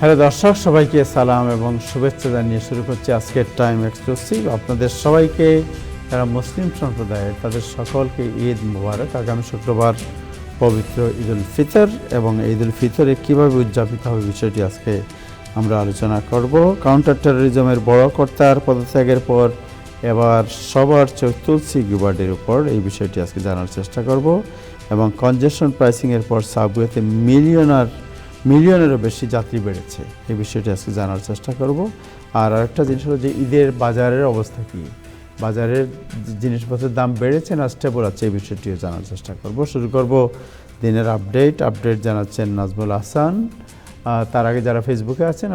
Hello দর্শক, সবাইকে সালাম এবং শুভেচ্ছা জানিয়ে শুরু করছি আজকের টাইম এক্সক্লুসিভ। আপনাদের সবাইকে, যারা মুসলিম সম্প্রদায়ের, তাদের সকলকে ঈদ মুবারক। আগামী শুক্রবার পবিত্র ঈদ উল ফিতর, এবং ঈদ উল ফিতরে কীভাবে উদযাপিত হবে বিষয়টি আজকে আমরা আলোচনা করব। কাউন্টার টেরোরিজমের বড় কর্তার পদত্যাগের পর এবার সবার চোখ তুলসী গিবার্ডের উপর, এই বিষয়টি আজকে জানার চেষ্টা করব। এবং কনজেশন প্রাইসিংয়ের পর সাবওয়েতে মিলিয়নেরও বেশি যাত্রী বেড়েছে, এই বিষয়টি আজকে জানার চেষ্টা করব। আর আরেকটা জিনিস হলো যে ঈদের বাজারের অবস্থা কী, বাজারের জিনিসপত্রের দাম বেড়েছে না স্টেবল আছে, এই বিষয়টিও জানার চেষ্টা করব। শুরু করব দিনের আপডেট জানাচ্ছেন নাজমুল হাসান। তার আগে যারা ফেসবুকে আছেন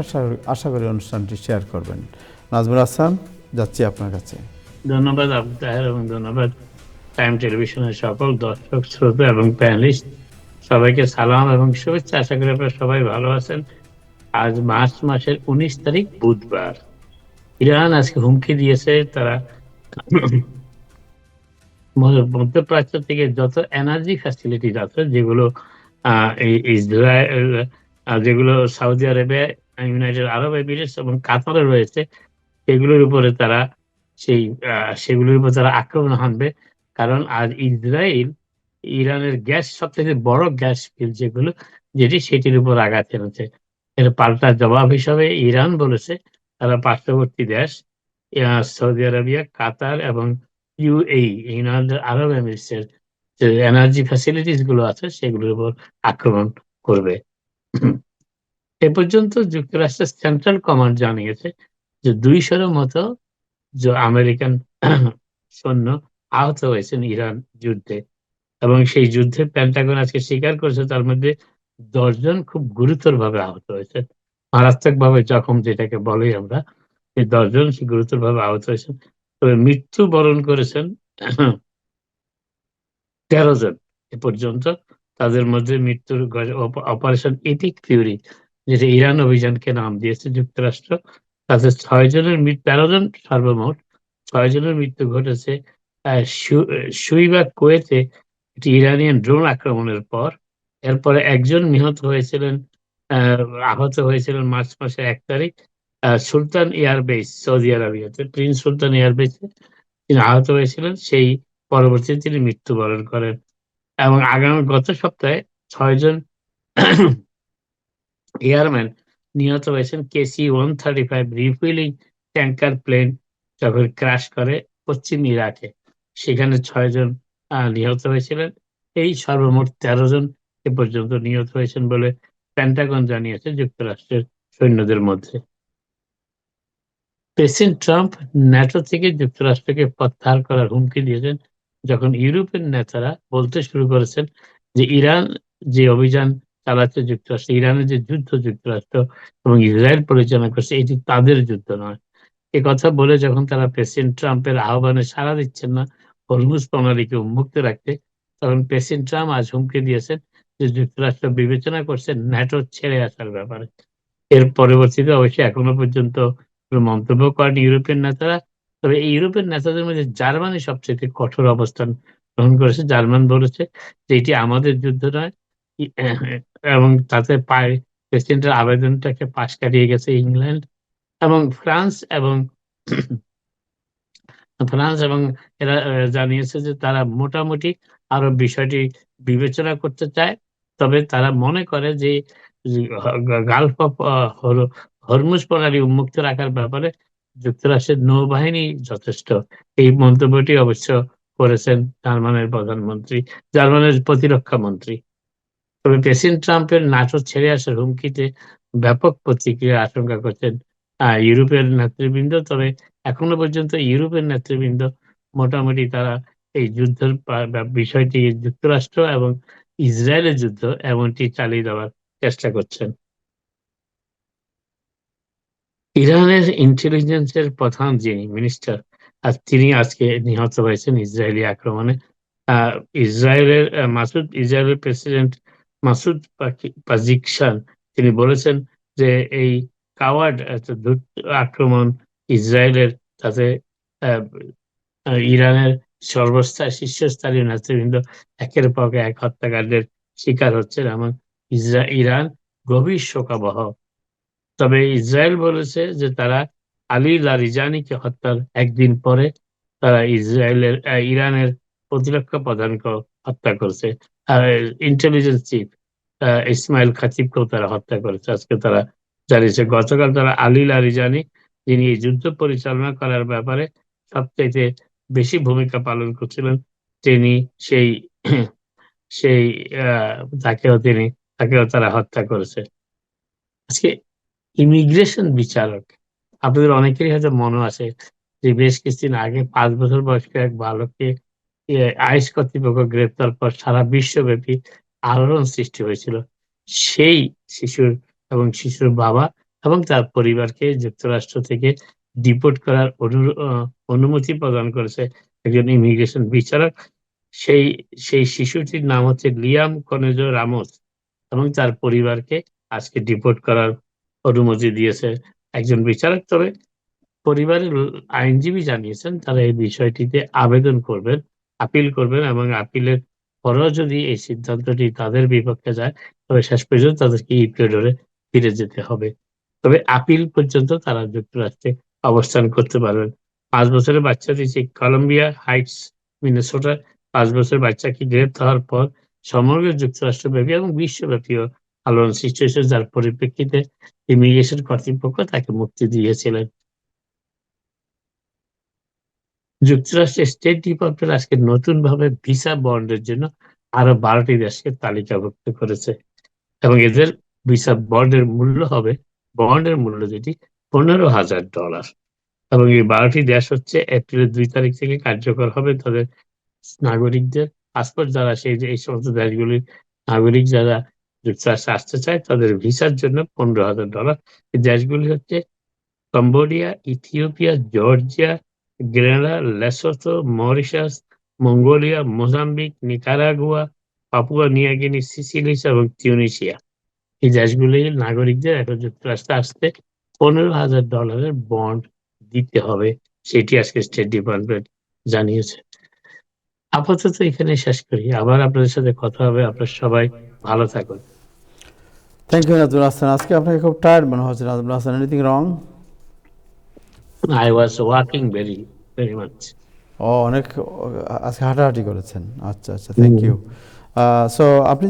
আশা করি অনুষ্ঠানটি শেয়ার করবেন। নাজমুল হাসান, যাচ্ছি আপনার কাছে। ধন্যবাদ আবু তাহের, এবং ধন্যবাদ টাইম টেলিভিশনের সকল দর্শক, শ্রোতা এবং প্যানেলিস্ট। সবাইকে সালাম এবং শুভেচ্ছা। আশা করি আপনারা সবাই ভালো আছেন। আজ মার্চ মাসের 19 তারিখ বুধবার। ইরান আজকে হুমকি দিয়েছে তারা মধ্যপ্রাচ্য থেকে যত এনার্জি ফ্যাসিলিটি আছে, যেগুলো ইসরায়েল, যেগুলো সৌদি আরবে, ইউনাইটেড আরব এমিরেটস এবং কাতারে রয়েছে, সেগুলোর উপরে তারা সেগুলোর উপর তারা আক্রমণ হানবে। কারণ আজ ইসরায়েল ইরানের গ্যাস, সবথেকে বড় গ্যাস ফিল্ড যেটি সেটির উপর আঘাত এনেছে। এর পাল্টা জবাব হিসাবে ইরান বলেছে তারা পার্শ্ববর্তী দেশ সৌদি আরবিয়া, কাতার এবং ইউএই, ইউনাইটেড আরব এমিরেটসের যে এনার্জি ফ্যাসিলিটিস গুলো আছে সেগুলোর উপর আক্রমণ করবে। এ পর্যন্ত যুক্তরাষ্ট্রের সেন্ট্রাল কমান্ড জানিয়েছে যে 200-এর মতো যে আমেরিকান সৈন্য আহত হয়েছেন ইরান যুদ্ধে, এবং সেই যুদ্ধে পেন্টাগন আজকে স্বীকার করেছে তার মধ্যে 10 জন খুব গুরুতর ভাবে আহত হয়েছে, মারাত্মক ভাবে জখম যেটাকে বলি আমরা। এই 10 জন গুরুতর ভাবে আহত হয়েছেন, তবে মৃত্যু বরণ করেছেন 13 জন এ পর্যন্ত। তাদের মধ্যে মৃত্যুর অপারেশন এপিক ফিউরি, যেটা ইরান অভিযানকে নাম দিয়েছে যুক্তরাষ্ট্র, তাতে 13 জন সর্বমোট 6 জনের মৃত্যু ঘটেছে শুইবা কুয়েতে একটি ইরানিয়ান ড্রোন আক্রমণের পর। এরপরে একজন আহত হয়েছিলেন মার্চ মাসের 1 তারিখ সুলতান এয়ারবেস, সৌদি আরবিয়াতে প্রিন্স সুলতান এয়ারবেসে তিনি আহত হয়েছিলেন। সেই পরবর্তীতে তিনি মৃত্যুবরণ করেন। এবং গত সপ্তাহে 6 জন এয়ারম্যান নিহত হয়েছেন KC-135 রিফুয়েলিং ট্যাঙ্কার প্লেন যখন ক্র্যাশ করে পশ্চিম ইরাকে, সেখানে 6 জন নিহত হয়েছিলেন। এই সর্বমোট 13 জন এ পর্যন্ত নিহত হয়েছেন বলে পেন্টাগন জানিয়েছে যুক্তরাষ্ট্রের সৈন্যদের মধ্যে। প্রেসিডেন্ট ট্রাম্প ন্যাটো থেকে যুক্তরাষ্ট্রকে প্রত্যাহার করার হুমকি দিয়েছেন যখন ইউরোপের নেতারা বলতে শুরু করেছেন যে ইরান যে অভিযান চালাচ্ছে যুক্তরাষ্ট্র, ইরানের যে যুদ্ধ যুক্তরাষ্ট্র এবং ইসরায়েল পরিচালনা করছে, এটি তাদের যুদ্ধ নয়। এ কথা বলে যখন তারা প্রেসিডেন্ট ট্রাম্পের আহ্বানে সাড়া দিচ্ছেন না হরমুজ প্রণালীকে উন্মুক্ত রাখতে, তখন প্রেসিডেন্ট ট্রাম্প আজ হুমকি দিয়েছেন যে যুক্তরাষ্ট্র বিবেচনা করছে ন্যাটো ছেড়ে আসার ব্যাপারে। এর পরবর্তীতে অবশ্যই এখনো পর্যন্ত কোনো মন্তব্য করেন ইউরোপিয়ান নেতারা। তবে এই ইউরোপিয়ান নেতাদের মধ্যে জার্মানি সবচেয়ে কঠোর অবস্থান গ্রহণ করেছে। জার্মান বলেছে যে এটি আমাদের যুদ্ধ নয়, এবং তাতে প্রেসিডেন্টের আবেদনটাকে পাশ কাটিয়ে গেছে ইংল্যান্ড এবং ফ্রান্স এবং এরা জানিয়েছে যে তারা মোটামুটি আরো বিষয়টি বিবেচনা করতে চায়। তবে তারা মনে করে যে গালফ অফ হরমুজ প্রণালী উন্মুক্ত রাখার ব্যাপারে যুক্তরাষ্ট্রের নৌবাহিনী যথেষ্ট। এই মন্তব্যটি অবশ্য করেছেন জার্মানের প্রতিরক্ষা মন্ত্রী। তবে প্রেসিডেন্ট ট্রাম্পের নাটো ছেড়ে আসার হুমকিতে ব্যাপক প্রতিক্রিয়া আশঙ্কা করছেন ইউরোপের নেতৃবৃন্দ। তবে এখনো পর্যন্ত ইউরোপের নেতৃবৃন্দ মোটামুটি তারা এই যুদ্ধের বিষয়টি যুক্তরাষ্ট্র এবং ইসরায়েলের যুদ্ধ এমনটি চালিয়ে দেওয়ার চেষ্টা করছেন। ইরানের ইন্টেলিজেন্সের প্রধান যিনি মিনিস্টার, তিনি আজকে নিহত হয়েছেন ইসরায়েলি আক্রমণে। ইসরায়েলের প্রেসিডেন্ট মাসুদ পাজিকশান তিনি বলেছেন যে এই কাওয়ার্ড আক্রমণ ইসরায়েলের, তাতে ইরানের শীর্ষস্থানীয় নেতৃবৃন্দ একের পর এক হত্যাকাণ্ডের শিকার হচ্ছেন, এবং ইরান গভীর শোকাবহ তবে ইসরায়েল বলেছে যে তারা আলী লারিজানিকে হত্যার একদিন পরে তারা ইরানের প্রতিরক্ষা প্রধানকে হত্যা করছে। আর ইন্টেলিজেন্স চিফ ইসমাইল খাতিবকেও তারা হত্যা করেছে। আজকে তারা জানিয়েছে। গতকাল তারা আলী লারিজানি, যিনি এই যুদ্ধ পরিচালনা করার ব্যাপারে সবচাইতে বেশি ভূমিকা পালন করছিলেন, তিনি সেই সেই আহ তাকেও তারা হত্যা করেছে। আজকে ইমিগ্রেশন বিচারক, আপনাদের অনেকেরই হয়তো মনে আছে যে বেশ কিছুদিন আগে 5 বছর বয়স্ক এক বালককে আইস কর্তৃপক্ষ গ্রেপ্তার পর সারা বিশ্বব্যাপী আলোড়ন সৃষ্টি হয়েছিল। সেই শিশুর এবং শিশুর বাবা এবং তার পরিবারকে যুক্তরাষ্ট্র থেকে ডিপোর্ট করার অনুমতি প্রদান করেছে একজন ইমিগ্রেশন বিচারক। সেই সেই শিশুটির নাম হচ্ছে লিয়াম কনেজো রামোস এবং তার পরিবারকে আজকে ডিপোর্ট করার অনুমতি দিয়েছে একজন বিচারক। তবে পরিবারের আইনজীবী জানিয়েছেন তারা এই বিষয়টিতে আবেদন করবেন, আপিল করবেন এবং আপিলের পরেও যদি এই সিদ্ধান্তটি তাদের বিপক্ষে যায় তবে শেষ পর্যন্ত তাদেরকে ইকুয়েডরে ফিরে যেতে হবে। তবে আপিল পর্যন্ত তারা যুক্তরাষ্ট্রে অবস্থান করতে পারবেন। 5 বছরের বাচ্চাটি সেই কলম্বিয়া হাইটস, মিনেসোটার 5 বছরের বাচ্চাকে গ্রেপ্তার হওয়ার পর সমগ্র যুক্তরাষ্ট্রব্যাপী এবং বিশ্বব্যাপীও আলোড়ন সৃষ্টি হয়েছে, যার পরিপ্রেক্ষিতে ইমিগ্রেশন কর্তৃপক্ষ তাকে মুক্তি দিয়েছিলেন। যুক্তরাষ্ট্রের স্টেট ডিপার্টমেন্ট আজকে নতুন ভাবে ভিসা বন্ডের জন্য আরো 12টি দেশকে তালিকাভুক্ত করেছে এবং এদের ভিসা বন্ডের মূল্য যেটি $15,000 এবং এই 12টি দেশ হচ্ছে এপ্রিলের 2 তারিখ থেকে কার্যকর হবে। তাদের নাগরিকদের পাসপোর্ট যারা এই সমস্ত দেশগুলির নাগরিক যারা যুক্তরাষ্ট্রে আসতে চায় তাদের ভিসার জন্য $15,000। এই দেশগুলি হচ্ছে Cambodia, Ethiopia, Georgia, Grenada, Lesotho, Mauritius, Mongolia, Mozambique, Nicaragua, Papua New Guinea, সিসিলিস এবং তিউনিসিয়া। এই দেশগুলির নাগরিকদের এখন যুক্তরাষ্ট্রে আসতে $15,000 বন্ড দিতে হবে, সেটি আজকে স্টেট ডিপার্টমেন্ট জানিয়েছে। আপাতত এখানে শেষ করি, আবার আপনাদের সাথে কথা হবে। আপনারা সবাই ভালো থাকুন। Thank you Nazmul Hasan. আজকে আপনাকে খুব টায়ার্ড মনে হচ্ছে Nazmul Hasan, anything wrong? I was walking very, very much. অনেক আজকে হাঁটাহাঁটি করেছেন, আচ্ছা আচ্ছা, থ্যাংক ইউ। সো আপনি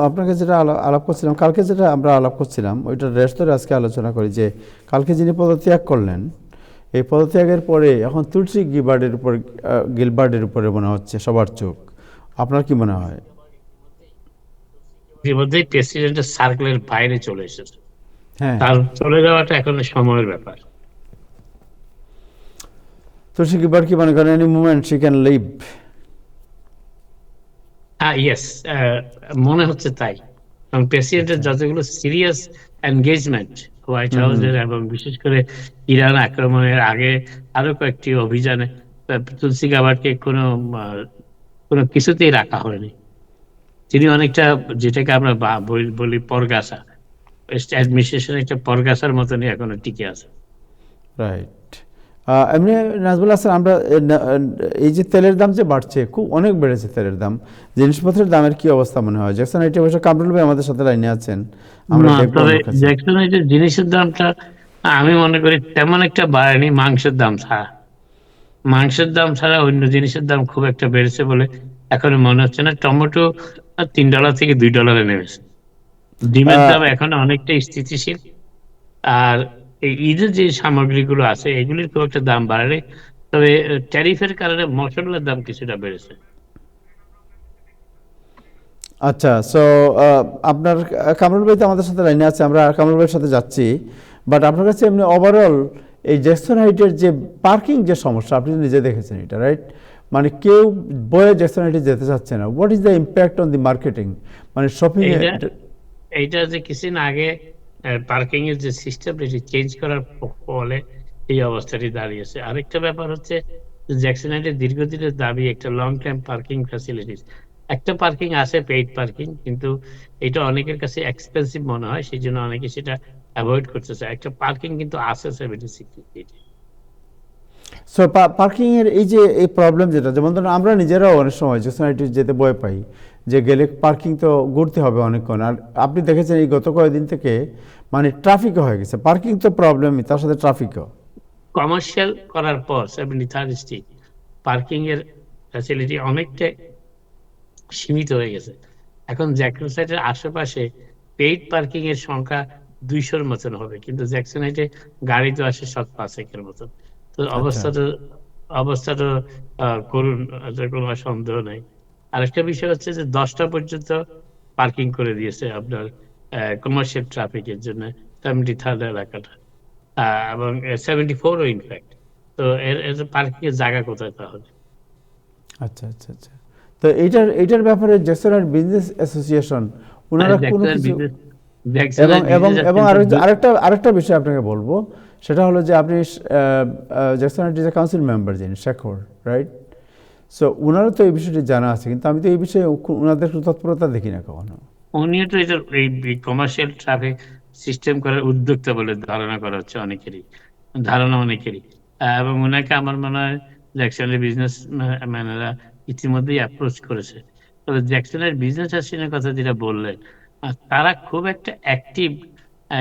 আপনাকে যেটা আলাপ করছিলাম, কালকে যেটা আমরা আলাপ করছিলাম ওইটা রেস্ট ধরে আজকে আলোচনা করি যে কালকে যিনি পদত্যাগ করলেন, এই পদত্যাগের পরে এখন তুলসী গিলবার্টের উপরে মনে হচ্ছে সবার চোখ। আপনার কি মনে হয়? ইতিমধ্যেই প্রেসিডেন্টের সার্কেলের বাইরে চলে এসেছে, হ্যাঁ, তার চলে যাওয়াটা এখন সময়ের ব্যাপার। তুলসী গিলবার্ট কি মনে করেন any movement she can leave? Yes, মনে হচ্ছে তাই। এবং প্রেসিডেন্টের যতগুলো সিরিয়াস এনগেজমেন্ট হোয়াইট হাউসের এবং বিশেষ করে ইরান আক্রমণের আগে আরো কয়েকটি অভিযানে তুলসী গাবার্টকে কোনো কিছুতেই রাখা হয়নি। তিনি অনেকটা যেটাকে আমরা বলি পরগাছা, অ্যাডমিনিস্ট্রেশন একটা পরগাছার মতনই এখনো টিকে আছে। রাইট। এমনি নাজমুল হাসান, আমরা এই যে তেলের দাম যে বাড়ছে, খুব অনেক বেড়েছে তেলের দাম, জিনিসপত্রের দামের কি অবস্থা মনে হয়? জ্যাকসন আইটি অবশ্য কামরুল ভাই আমাদের সাথে লাইনে আছেন, আমরা তবে জ্যাকসন আইটির জিনিসের দামটা আমি মনে করি তেমন একটা বাড়েনি মাংসের দাম ছাড়া অন্য জিনিসের দাম খুব একটা বেড়েছে বলে এখন মনে হচ্ছে না। টমেটো $3 থেকে $2 নেমেছে। ডিমের দাম এখন অনেকটাই স্থিতিশীল। আর এই ঈদের যে সামগ্রীগুলো আছে এগুলির খুব একটা দাম বাড়েনি, তবে ট্যারিফের কারণে মশলার দাম কিছুটা বেড়েছে। আচ্ছা, সো আপনার কামরুল ভাই তো আমাদের সাথে লাইনে আছে, আমরা কামরুল ভাইয়ের সাথে যাচ্ছি। বাট আপনার কাছে এমনি ওভারঅল এই জ্যাকসন হাইটের যে পার্কিং যে সমস্যা, আপনি নিজে দেখেছেন এটা, রাইট? মানে কেউ বয়ে জ্যাকসন হাইটে যেতে চাচ্ছে না। What is the impact on the marketing, মানে শপিং? এইটা যে কিছুদিন আগে পার্কিং এর যে সিস্টেম এটি চেঞ্জ করার ফলে এই অবস্থাটি দাঁড়িয়েছে। আরেকটা ব্যাপার হচ্ছে জ্যাকসন হাইটের দীর্ঘদিনের দাবি একটা লং টাইম পার্কিং ফ্যাসিলিটিস। একটা পার্কিং আছে পেইড পার্কিং, কিন্তু এটা অনেকের কাছে এক্সপেন্সিভ মনে হয়, সেই জন্য অনেকে সেটা অ্যাভয়েড করতেছে। একটা পার্কিং কিন্তু আছে 76 ফিট। সো পার্কিং এর এই যে এই প্রবলেম যেটা, যেমন ধরুন আমরা নিজেরাও অনেক সময় জ্যাকসন হাইটে যেতে ভয় পাই, যে গেলে পার্কিং তো ঘুরতে হবে অনেকক্ষণ। আর আপনি দেখেছেন এই গত কয়েকদিন থেকে মানে ট্রাফিকও হয়ে গেছে, পার্কিং তো প্রবলেমই, তার সাথে ট্রাফিকও। কমার্শিয়াল করার পর 73rd স্ট্রিট পার্কিং এর ফ্যাসিলিটি অনেকটা সীমিত হয়ে গেছে। এখন জ্যাকসন সাইটের আশেপাশে পেইড পার্কিং এর সংখ্যা 200-র মতন হবে, কিন্তু জ্যাকসন হাইটে গাড়ি তো আসে 5-এর মতন। তো আচ্ছা, অবস্থাটা করুন, এতে কোনো সন্দেহ নাই। আরেকটা বিষয় হচ্ছে যে 10টা পর্যন্ত পার্কিং করে দিয়েছে আপনার কমার্শিয়াল ট্রাফিকের জন্য 73rd এলাকাটা, এবং 74ও ইনফ্যাক্ট। তো এর পার্কিং এর জায়গা কোথায় তাহলে? আচ্ছা, আচ্ছা, আচ্ছা। তো এইটার ব্যাপারে জ্যাকসন বিজনেস অ্যাসোসিয়েশন ওনারা কোনো জ্যাকসনের কিছু, বিজনেস এবং জ্যাকসনের এবং বিজনেস এবং অ্যাসোসিয়েশন আরেকটা বিষয় আপনাকে বলবো, সেটা হলো যে আপনি জ্যাকসন যে কাউন্সিল মেম্বার যিনি শেখর, রাইট? সো ওনারও তো এই বিষয়টি জানা আছে, কিন্তু আমি তো এই বিষয়ে ওনাদের তৎপরতা দেখি না কখনো। উনিও তো এটা এই কমার্শিয়াল ট্রাফিক সিস্টেম করার উদ্যোক্তা বলে ধারণা করা হচ্ছে অনেকেরই। এবং ওনাকে আমার মনে হয় জ্যাকসনের বিজনেস ম্যানেরা ইতিমধ্যেই অ্যাপ্রোচ করেছে। তবে জ্যাকসনের বিজনেস অ্যাসোসিয়েশনের কথা যেটা বললেন, তারা খুব একটা অ্যাক্টিভ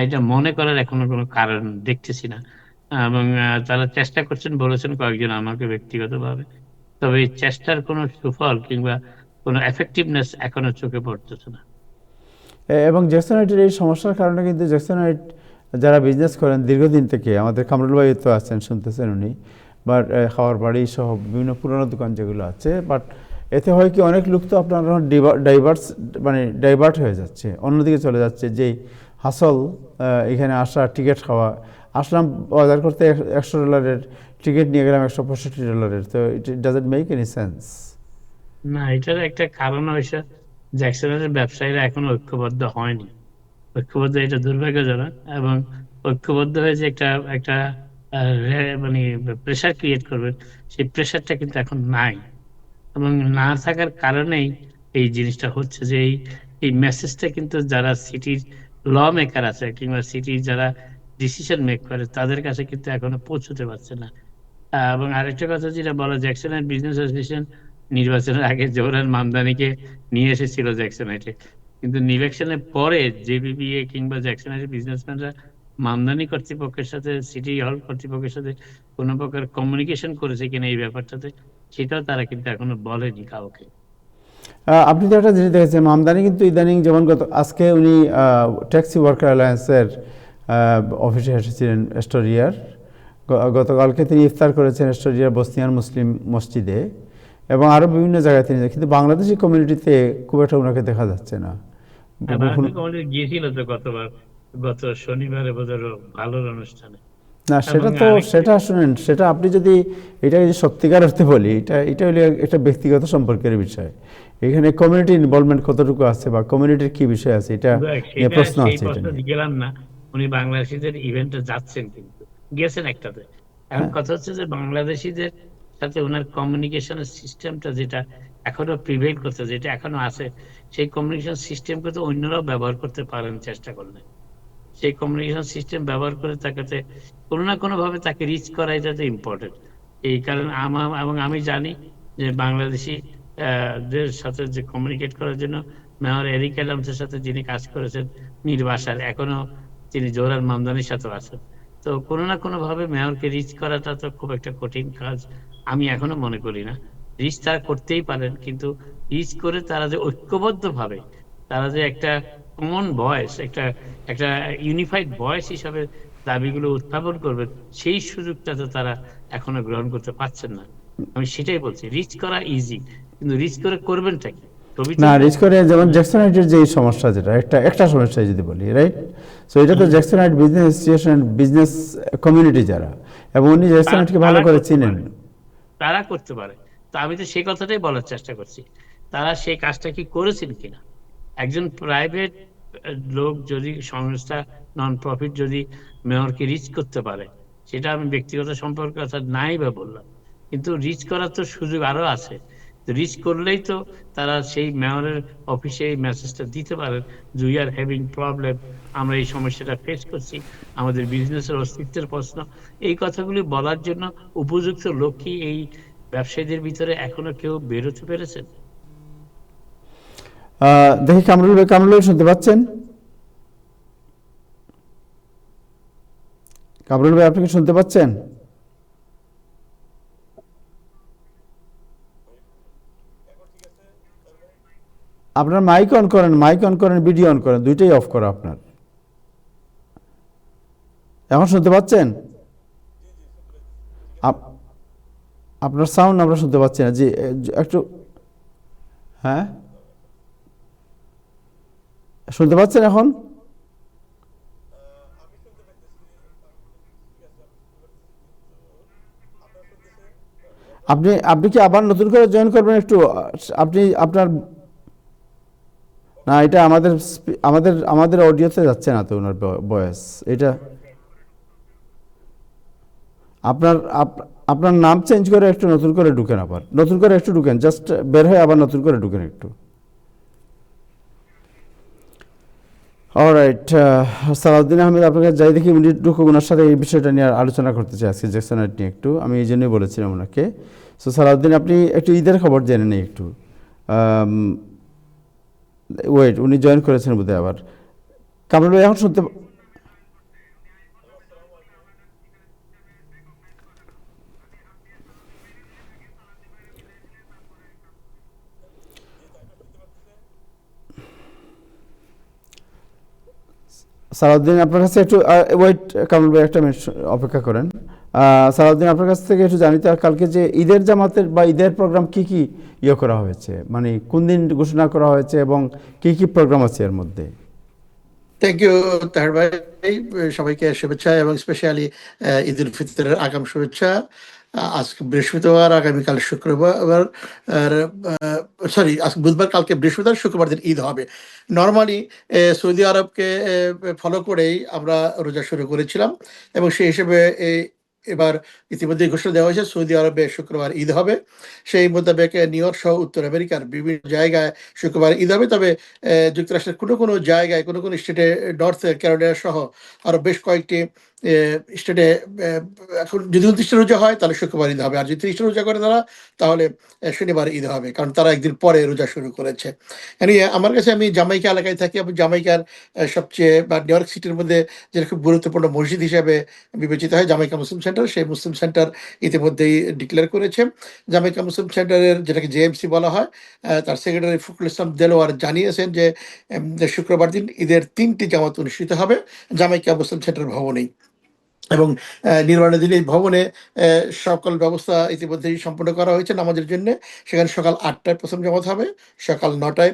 এটা মনে করার এখনো কোনো কারণ দেখতেছি না। এবং তারা চেষ্টা করছেন বলেছেন কয়েকজন আমাকে ব্যক্তিগতভাবে। তবে এই চেষ্টার কোনো সুফল কিংবা কোনো এফেক্টিভনেস এখনো চোখে পড়তেছে না। এবং জ্যাকসনাইটের এই সমস্যার কারণে কিন্তু জ্যাকসনাইট যারা বিজনেস করেন দীর্ঘদিন থেকে, আমাদের কামরুল ভাই তো আছেন, শুনতেছেন উনি, বাট খাওয়ার বাড়ি সহ বিভিন্ন পুরনো দোকান যেগুলো আছে, বাট এতে হয় কি অনেক লোক তো আপনার ডাইভার্ট হয়ে যাচ্ছে, অন্যদিকে চলে যাচ্ছে। যেই হাসল এখানে আসা, টিকিট খাওয়া, আসলাম বাজার করতে $100 টিকিট নিয়ে গেলাম $165, তো it doesn't make any sense. না, এটার একটা কারণ হয়েছে জ্যাকসনের ব্যবসায়ীরা এখনো ঐক্যবদ্ধ হয়নি। এটা দুর্ভাগ্যজনক। এবং ঐক্যবদ্ধ হয়ে যে একটা একটা মানে প্রেশার ক্রিয়েট করবে, সেই প্রেশারটা কিন্তু এখন নাই। এবং না থাকার কারণেই এই জিনিসটা হচ্ছে যে এই মেসেজটা কিন্তু যারা সিটির ল মেকার আছে কিংবা সিটির যারা ডিসিশন মেক করে তাদের কাছে কিন্তু এখনো পৌঁছতে পারছে না। এবং আরেকটা কথা যেটা বলা, জ্যাকসনের বিজনেস অ্যাসোসিয়েশন নির্বাচনের আগে জোহরান মামদানিকে নিয়ে এসেছিল জ্যাকসনাইটে, কিন্তু ইলেকশনের পরে জেবিবিএ কিংবা জ্যাকসনাইটের বিজনেসম্যানরা মামদানি কর্তৃপক্ষের সাথে, সিটি হল কর্তৃপক্ষের সাথে কোনো প্রকার কমিউনিকেশন করেছে কিনা এই ব্যাপারটাতে, সেটাও তারা কিন্তু এখনো বলেনি কাউকে। আপনি তো একটা জিনিস দেখেছেন, মামদানি কিন্তু ইদানিং, যেমন আজকে উনি ট্যাক্সি ওয়ার্কার অ্যালায়েন্সের অফিসে এসেছিলেন এস্টোরিয়ার। গতকালকে তিনি ইফতার করেছেন এস্টোরিয়ার বসনিয়ান মুসলিম মসজিদে, এবং আরও বিভিন্ন জায়গায় তিনি, কিন্তু বাংলাদেশি কমিউনিটিতে খুব একটা ওনাকে দেখা যাচ্ছে না। গিয়েছিল তো গত শনিবারে বোধহয় ভালোর অনুষ্ঠানে। না, এবং সেটা শুনেন, সেটা আপনি যদি এটা যদি সত্যিকার অর্থে বলি, এটা হলো একটা ব্যক্তিগত সম্পর্কের বিষয়। এখানে কমিউনিটি ইনভলভমেন্ট কতটুকু আছে বা কমিউনিটির কি বিষয় আছে, এটা নিয়ে প্রশ্ন আছে। এটা নিয়ে গেলাম না, উনি বাংলাদেশিদের ইভেন্টে যাচ্ছেন, কিন্তু গেছেন একটাতে। এখন কথা হচ্ছে যে বাংলাদেশিদের সাথে ওনার কমিউনিকেশনের সিস্টেমটা যেটা এখনো প্রিভেইল করতে, যেটা এখনো আছে, সেই কমিউনিকেশন সিস্টেমকে তো অন্যরাও ব্যবহার করতে পারেন চেষ্টা করলে। সেই কমিউনিকেশন সিস্টেম ব্যবহার করে তাকে কোনো না কোনো ভাবে তাকে রিচ করা, এটা তো ইম্পর্টেন্ট। এই কারণে আমি জানি যে বাংলাদেশি দের সাথে যে কমিউনিকেট করার জন্য মেয়র এরিক অ্যাডামসের সাথে যিনি কাজ করেছেন নির্বাসার, এখনো তিনি জোহরান মামদানির সাথে আছেন। তো কোনো না কোনো ভাবে মেয়রকে রিচ করাটা তো খুব একটা কঠিন কাজ আমি এখনো মনে করি না। রিচ তারা করতেই পারেন, কিন্তু রিচ করে তারা যে ঐক্যবদ্ধ ভাবে, তারা যে একটা কমন ভয়েস, একটা একটা ইউনিফাইড ভয়েস হিসাবে দাবিগুলো উত্থাপন করবেন, সেই সুযোগটা তো তারা এখনো গ্রহণ করতে পারছেন না। আমি সেটাই বলছি, রিচ করা ইজি, কিন্তু রিচ করে করবেনটা কি? না, রিস্ক করে, যেমন জ্যাকসনাইটের যে সমস্যা, যেটা একটা সমস্যা যদি বলি, রাইট? সো এটা তো জ্যাকসনাইট বিজনেস অ্যাসোসিয়েশন, বিজনেস কমিউনিটি যারা, এবং উনি জ্যাকসনাইটকে ভালো করে চিনেন, তারা করতে পারে। তো আমি তো সেই কথাটাই বলার চেষ্টা করছি, তারা সেই কাজটা কি করেছেন কিনা। একজন প্রাইভেট লোক যদি, সংস্থা, নন প্রফিট যদি মেয়রকে রিচ করতে পারে, সেটা আমি ব্যক্তিগত সম্পর্কে কথা নাই বা বললাম, কিন্তু রিচ করার তো সুযোগ আরো আছে। রিচ করলেই তো তারা সেই মেয়রের অফিসে এই মেসেজটা দিতে পারেন, উই আর হ্যাভিং প্রবলেম, আমরা এই সমস্যাটা ফেস করছি, আমাদের বিজনেসের অস্তিত্বের প্রশ্ন। এই কথাগুলি বলার জন্য উপযুক্ত লোক কি এই ব্যবসায়ীদের ভিতরে এখনো কেউ বেরোতে পেরেছেন? দেখি কামরুল ভাই শুনতে পাচ্ছেন? কামরুল ভাই আপনি কি শুনতে পাচ্ছেন? আপনার মাইক অন করেন, ভিডিও অন করেন, দুইটাই অফ করা আপনার। এখন শুনতে পাচ্ছেন? আপনার সাউন্ড আমরা শুনতে পাচ্ছি না। জি, একটু। হ্যাঁ, শুনতে পাচ্ছেন এখন? আপনি কি আবার নতুন করে জয়েন করবেন একটু? আপনি আপনার, না এটা আমাদের অডিওতে যাচ্ছে না তো ওনার ভয়েস। এটা আপনার নাম চেঞ্জ করে একটু নতুন করে ঢুকেন, আবার নতুন করে একটু ঢুকেন, জাস্ট বের হয়ে আবার নতুন করে ঢুকেন একটু। অলরাইট, সালাউদ্দিন আহমেদ, আপনাকে যাই দেখি উনি ঢুকুক, ওনার সাথে এই বিষয়টা নিয়ে আলোচনা করতে চাই আজকে, জ্যাকসন হাইট নিয়ে একটু। আমি এই জন্যই বলেছিলাম ওনাকে। সো সালাউদ্দিন, আপনি একটু ঈদের খবর জেনে নেই একটু। ওয়েট, উনি জয়েন করেছেন বোধহয় আবার। কামরুল ভাই এখন শুনতে, সালাউদ্দিন আপনার কাছে একটু ওয়েট, কামরুল ভাই একটা মিনিট অপেক্ষা করেন। সালাউদ্দিন আপনার কাছ থেকে একটু জানিতে, কালকে যে ঈদের জামাতের বা ঈদের প্রোগ্রাম কি কি করা হয়েছে, মানে কোন দিন ঘোষণা করা হয়েছে এবং কি কি প্রোগ্রাম আছে এর মধ্যে? থ্যাংক ইউ তাহের ভাই, সবাইকে শুভেচ্ছা এবং স্পেশালি ঈদ উল ফিতরের আগাম শুভেচ্ছা। আজকে বৃহস্পতিবার, আগামীকাল শুক্রবার, সরি আজকে বুধবার, কালকে বৃহস্পতিবার, শুক্রবার দিন ঈদ হবে। নর্মালি সৌদি আরবকে ফলো করেই আমরা রোজা শুরু করেছিলাম এবং সেই হিসেবে এবার ইতিমধ্যে ঘোষণা দেওয়া হয়েছে সৌদি আরবে শুক্রবার ঈদ হবে। সেই মোতাবেক নিউ ইয়র্ক সহ উত্তর আমেরিকার বিভিন্ন জায়গায় শুক্রবার ঈদ হবে। তবে যুক্তরাষ্ট্রের কোনো কোনো জায়গায়, কোনো কোনো স্টেটে, নর্থ ক্যারোলিনা সহ আরো বেশ কয়েকটি স্টেটে এখন যদি 29 রোজা হয় তাহলে শুক্রবার ঈদ হবে, আর যদি 30 রোজা করে তারা, তাহলে শনিবার ঈদ হবে, কারণ তারা একদিন পরে রোজা শুরু করেছে। আমার কাছে, আমি জামাইকা এলাকায় থাকি এবং জামাইকার সবচেয়ে বা নিউ ইয়র্ক সিটির মধ্যে যেটা খুব গুরুত্বপূর্ণ মসজিদ হিসেবে বিবেচিত হয় জামাইকা মুসলিম সেন্টার, সেই মুসলিম সেন্টার ইতিমধ্যেই ডিক্লেয়ার করেছে। জামাইকা মুসলিম সেন্টারের, যেটাকে জেএমসি বলা হয়, তার সেক্রেটারি ফখরুল ইসলাম দেলোয়ার জানিয়েছেন যে শুক্রবার দিন ঈদের 3টি জামাত অনুষ্ঠিত হবে জামাইকা মুসলিম সেন্টার ভবনেই। এবং নির্মাণাধীন এই ভবনে সকল ব্যবস্থা ইতিমধ্যেই সম্পন্ন করা হয়েছে নামাজের জন্য। সেখানে সকাল 8টায় প্রথম জামাত হবে, সকাল 9টায়